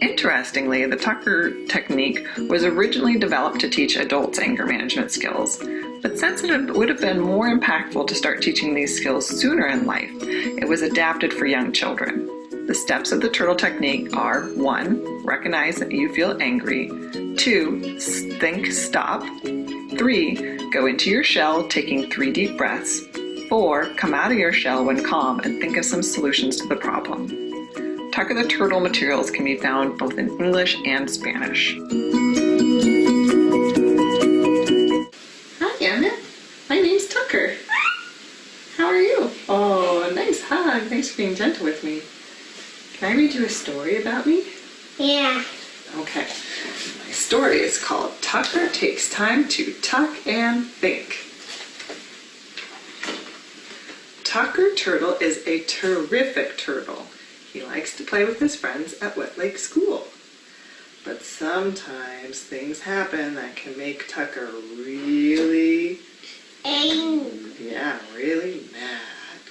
Interestingly, the Tucker technique was originally developed to teach adults anger management skills, but since it would have been more impactful to start teaching these skills sooner in life, it was adapted for young children. The steps of the turtle technique are 1. Recognize that you feel angry. 2. Think stop. 3. Go into your shell, taking 3 deep breaths. 4. Come out of your shell when calm and think of some solutions to the problem. Tucker the Turtle materials can be found both in English and Spanish. Hi, Emmett. My name's Tucker. How are you? Oh, nice hug. Thanks for being gentle with me. Can I read you a story about me? Yeah. Okay. My story is called Tucker Takes Time to Tuck and Think. Tucker Turtle is a terrific turtle. He likes to play with his friends at Wet Lake School. But sometimes things happen that can make Tucker really Angry. Yeah, really mad.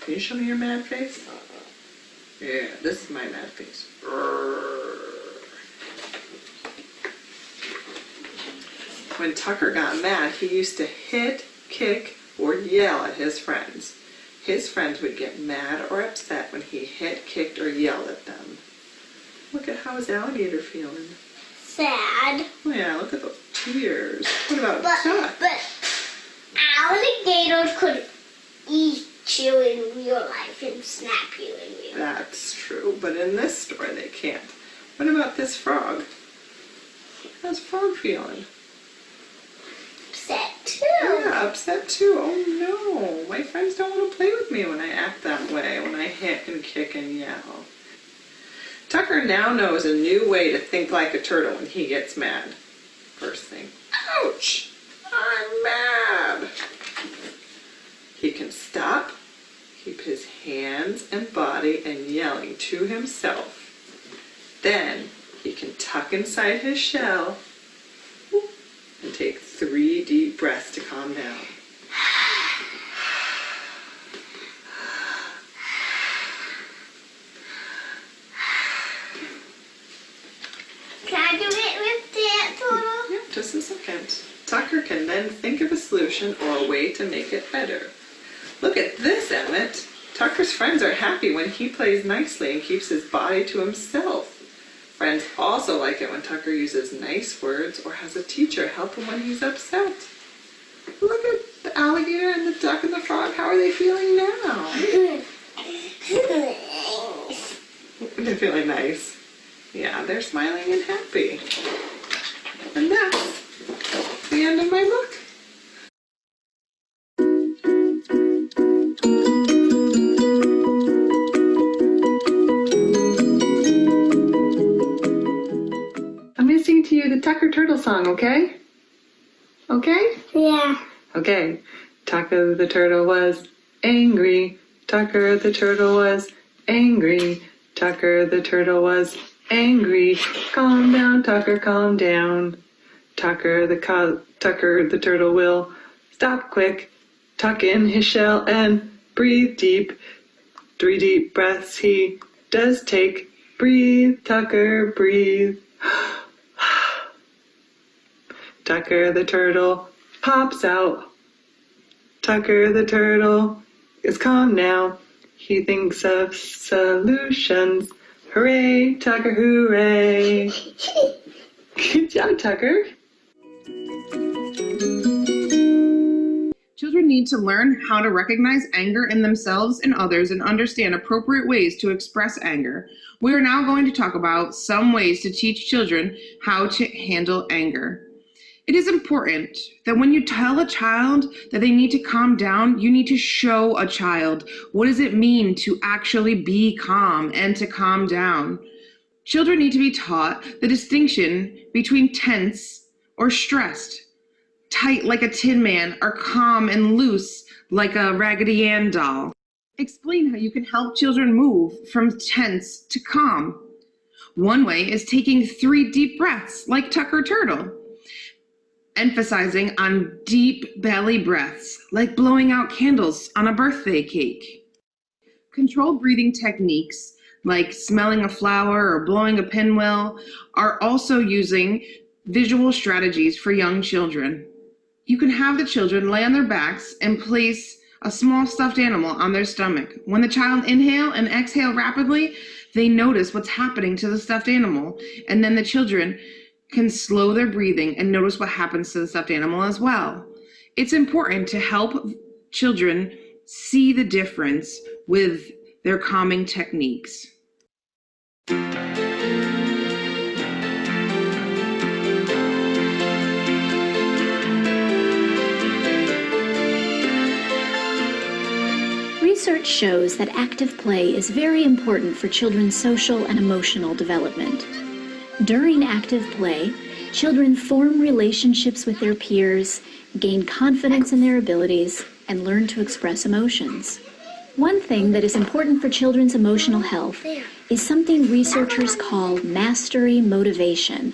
Can you show me your mad face? Yeah, this is my mad face. When Tucker got mad, he used to hit, kick, or yell at his friends. His friends would get mad or upset when he hit, kicked, or yelled at them. Look at how his alligator feeling. Sad. Oh yeah, look at those tears. What about Tuck? But alligators could eat you in real life and snap you in real life. That's true, but in this story they can't. What about this frog? How's Frog feeling? Upset too. Yeah, upset too. Oh no, my friends don't want to play with me when I act that way, when I hit and kick and yell. Tucker now knows a new way to think like a turtle when he gets mad. First thing, ouch, I'm mad. He can stop, keep his hands and body and yelling to himself. Then he can tuck inside his shell and take 3 deep breaths to calm down. Can I do it with that turtle? Yeah, just a second. Tucker can then think of a solution or a way to make it better. Look at this, Emmett. Tucker's friends are happy when he plays nicely and keeps his body to himself. Friends also like it when Tucker uses nice words or has a teacher help him when he's upset. Look at the alligator and the duck and the frog. How are they feeling now? They're feeling nice. Yeah, they're smiling and happy. And that's the end of my book. I'm going to sing to you the Tucker Turtle song, okay? Okay? Yeah. Okay. Tucker the turtle was angry. Tucker the turtle was angry. Tucker the turtle was angry. Calm down, Tucker, calm down. Tucker the turtle will stop quick, tuck in his shell and breathe deep. 3 deep breaths he does take. Breathe, Tucker, breathe. Tucker the turtle pops out. Tucker the turtle is calm now. He thinks of solutions. Hooray, Tucker, hooray. Good job, Tucker. Children need to learn how to recognize anger in themselves and others and understand appropriate ways to express anger. We are now going to talk about some ways to teach children how to handle anger. It is important that when you tell a child that they need to calm down, you need to show a child what does it mean to actually be calm and to calm down. Children need to be taught the distinction between tense or stressed, tight like a Tin Man, or calm and loose like a Raggedy Ann doll. Explain how you can help children move from tense to calm. One way is taking 3 deep breaths like Tucker Turtle, emphasizing on deep belly breaths like blowing out candles on a birthday cake. Controlled breathing techniques like smelling a flower or blowing a pinwheel are also using visual strategies for young children. You can have the children lay on their backs and place a small stuffed animal on their stomach. When the child inhale and exhale rapidly, they notice what's happening to the stuffed animal, and then the children can slow their breathing and notice what happens to the stuffed animal as well. It's important to help children see the difference with their calming techniques. Research shows that active play is very important for children's social and emotional development. During active play, children form relationships with their peers, gain confidence in their abilities, and learn to express emotions. One thing that is important for children's emotional health is something researchers call mastery motivation.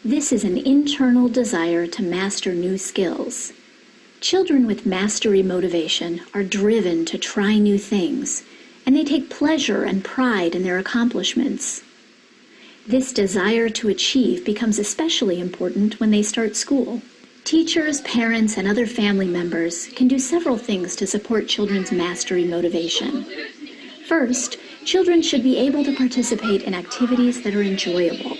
This is an internal desire to master new skills. Children with mastery motivation are driven to try new things, and they take pleasure and pride in their accomplishments. This desire to achieve becomes especially important when they start school. Teachers, parents, and other family members can do several things to support children's mastery motivation. First, children should be able to participate in activities that are enjoyable.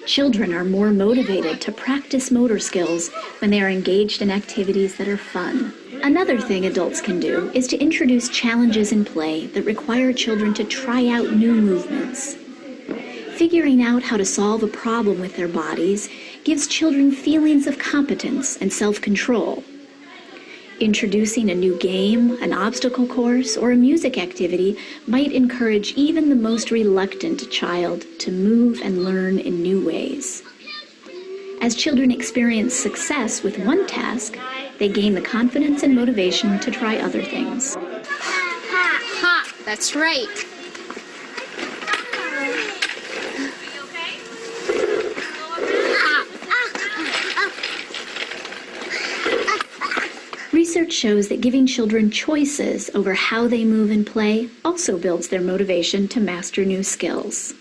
Children are more motivated to practice motor skills when they are engaged in activities that are fun. Another thing adults can do is to introduce challenges in play that require children to try out new movements. Figuring out how to solve a problem with their bodies gives children feelings of competence and self-control. Introducing a new game, an obstacle course, or a music activity might encourage even the most reluctant child to move and learn in new ways. As children experience success with one task, they gain the confidence and motivation to try other things. Ha! That's right. Research shows that giving children choices over how they move and play also builds their motivation to master new skills.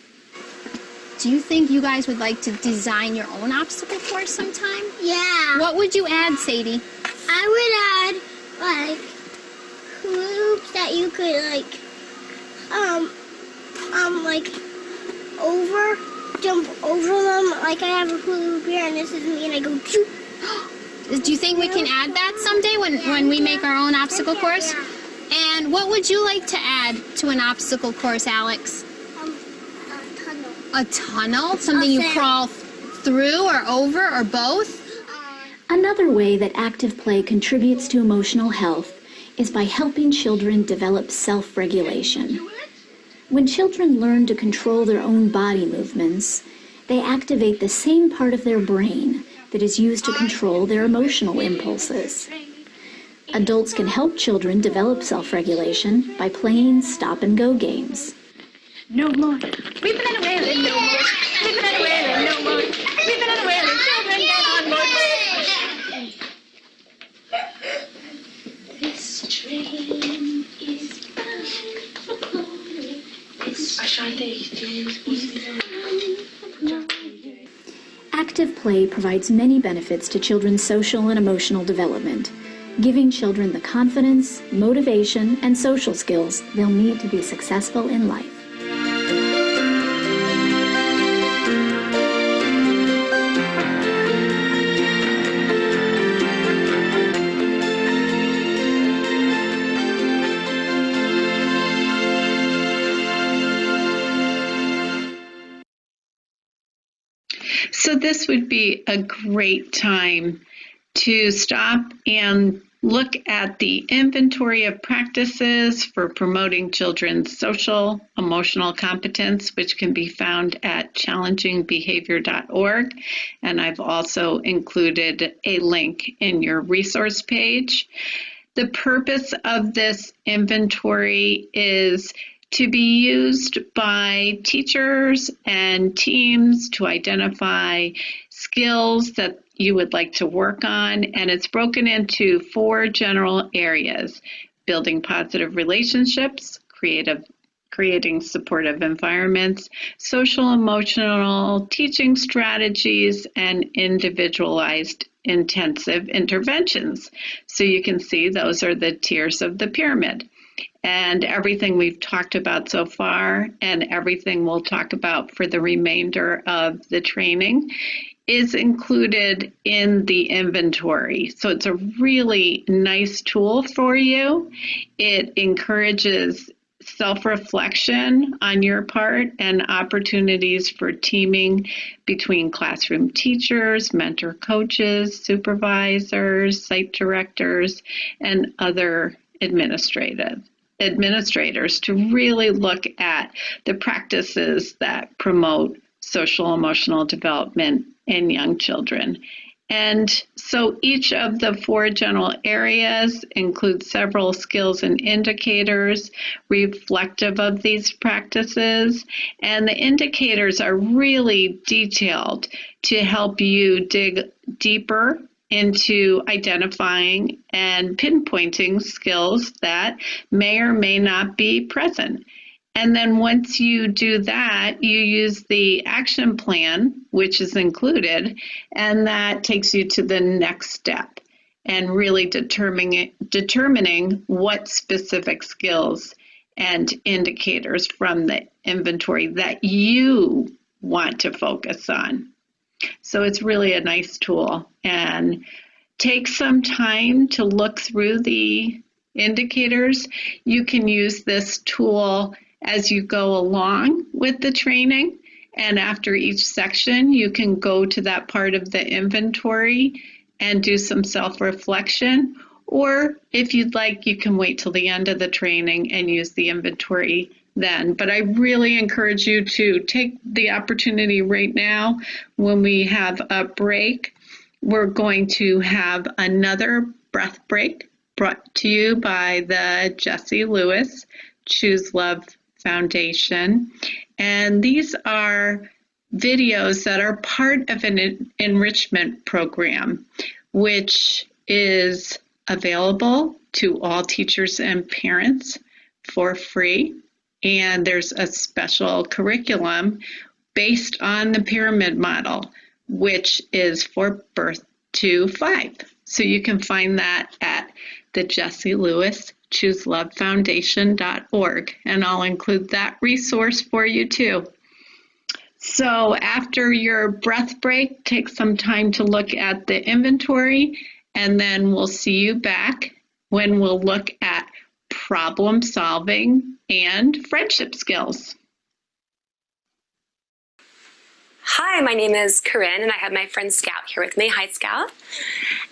Do you think you guys would like to design your own obstacle course sometime? Yeah. What would you add, Sadie? I would add, like, hoops that you could, jump over them. Like, I have a hula hoop here, and this is me, and I go, shoot. Do you think we can add that someday when we make our own obstacle course? Yeah. And what would you like to add to an obstacle course, Alex? A tunnel. A tunnel? Something you crawl through or over or both? Another way that active play contributes to emotional health is by helping children develop self-regulation. When children learn to control their own body movements, they activate the same part of their brain that is used to control their emotional impulses. Adults can help children develop self-regulation by playing stop-and-go games. No more. Weeping and wailing, no more. Weeping and wailing, no more. Weeping and wailing, children, get on board. This train is bound for glory. Active play provides many benefits to children's social and emotional development, giving children the confidence, motivation, and social skills they'll need to be successful in life. So this would be a great time to stop and look at the inventory of practices for promoting children's social, emotional competence, which can be found at challengingbehavior.org. And I've also included a link in your resource page. The purpose of this inventory is to be used by teachers and teams to identify skills that you would like to work on, and it's broken into 4 general areas: building positive relationships, creating supportive environments, social emotional teaching strategies, and individualized intensive interventions. So you can see those are the tiers of the pyramid. And everything we've talked about so far and everything we'll talk about for the remainder of the training is included in the inventory. So it's a really nice tool for you. It encourages self-reflection on your part and opportunities for teaming between classroom teachers, mentor coaches, supervisors, site directors, and other administrators to really look at the practices that promote social emotional development in young children. And so each of the 4 general areas includes several skills and indicators reflective of these practices. And the indicators are really detailed to help you dig deeper into identifying and pinpointing skills that may or may not be present. And then once you do that, you use the action plan, which is included, and that takes you to the next step and really determining what specific skills and indicators from the inventory that you want to focus on. So it's really a nice tool, and take some time to look through the indicators. You can use this tool as you go along with the training, and after each section you can go to that part of the inventory and do some self-reflection, or if you'd like, you can wait till the end of the training and use the inventory then. But I really encourage you to take the opportunity right now. When we have a break, we're going to have another breath break brought to you by the Jessie Lewis Choose Love Foundation. And these are videos that are part of an enrichment program, which is available to all teachers and parents for free. And there's a special curriculum based on the pyramid model, which is for birth to 5. So you can find that at the Jessie Lewis ChooseLoveFoundation.org, and I'll include that resource for you too. So after your breath break, take some time to look at the inventory, and then we'll see you back when we'll look at problem solving and friendship skills. Hi, my name is Corinne, and I have my friend Scout here with me. Hi, Scout.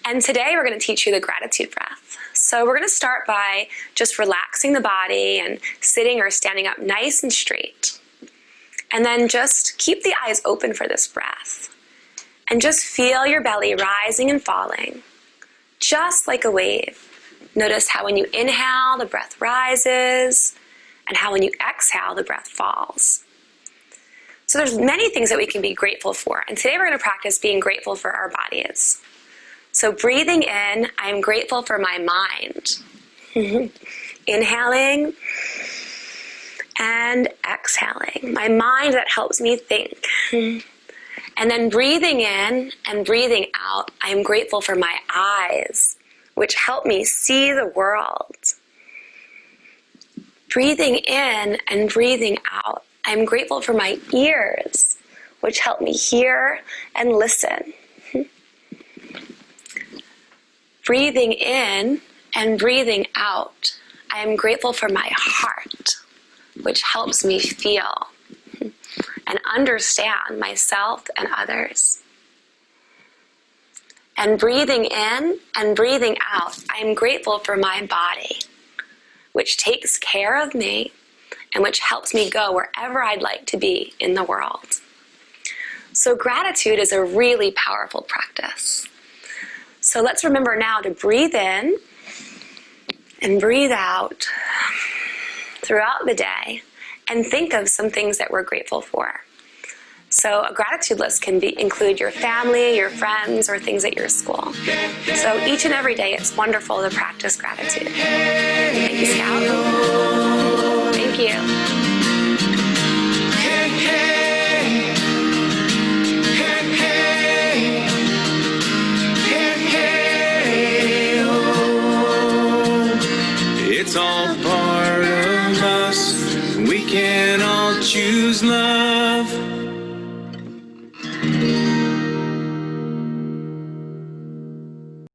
And today we're going to teach you the gratitude breath. So we're going to start by just relaxing the body and sitting or standing up nice and straight. And then just keep the eyes open for this breath. And just feel your belly rising and falling, just like a wave. Notice how when you inhale, the breath rises, and how when you exhale, the breath falls. So there's many things that we can be grateful for. And today we're going to practice being grateful for our bodies. So breathing in, I'm grateful for my mind. Inhaling and exhaling. My mind that helps me think. And then breathing in and breathing out, I'm grateful for my eyes, which help me see the world. Breathing in and breathing out, I'm grateful for my ears, which help me hear and listen. Breathing in and breathing out, I am grateful for my heart, which helps me feel and understand myself and others. And breathing in and breathing out, I am grateful for my body, which takes care of me and which helps me go wherever I'd like to be in the world. So gratitude is a really powerful practice. So let's remember now to breathe in and breathe out throughout the day and think of some things that we're grateful for. So a gratitude list can include your family, your friends, or things at your school. So each and every day, it's wonderful to practice gratitude. Thank you, Scout. Thank you. It's all part of us. We can all choose love.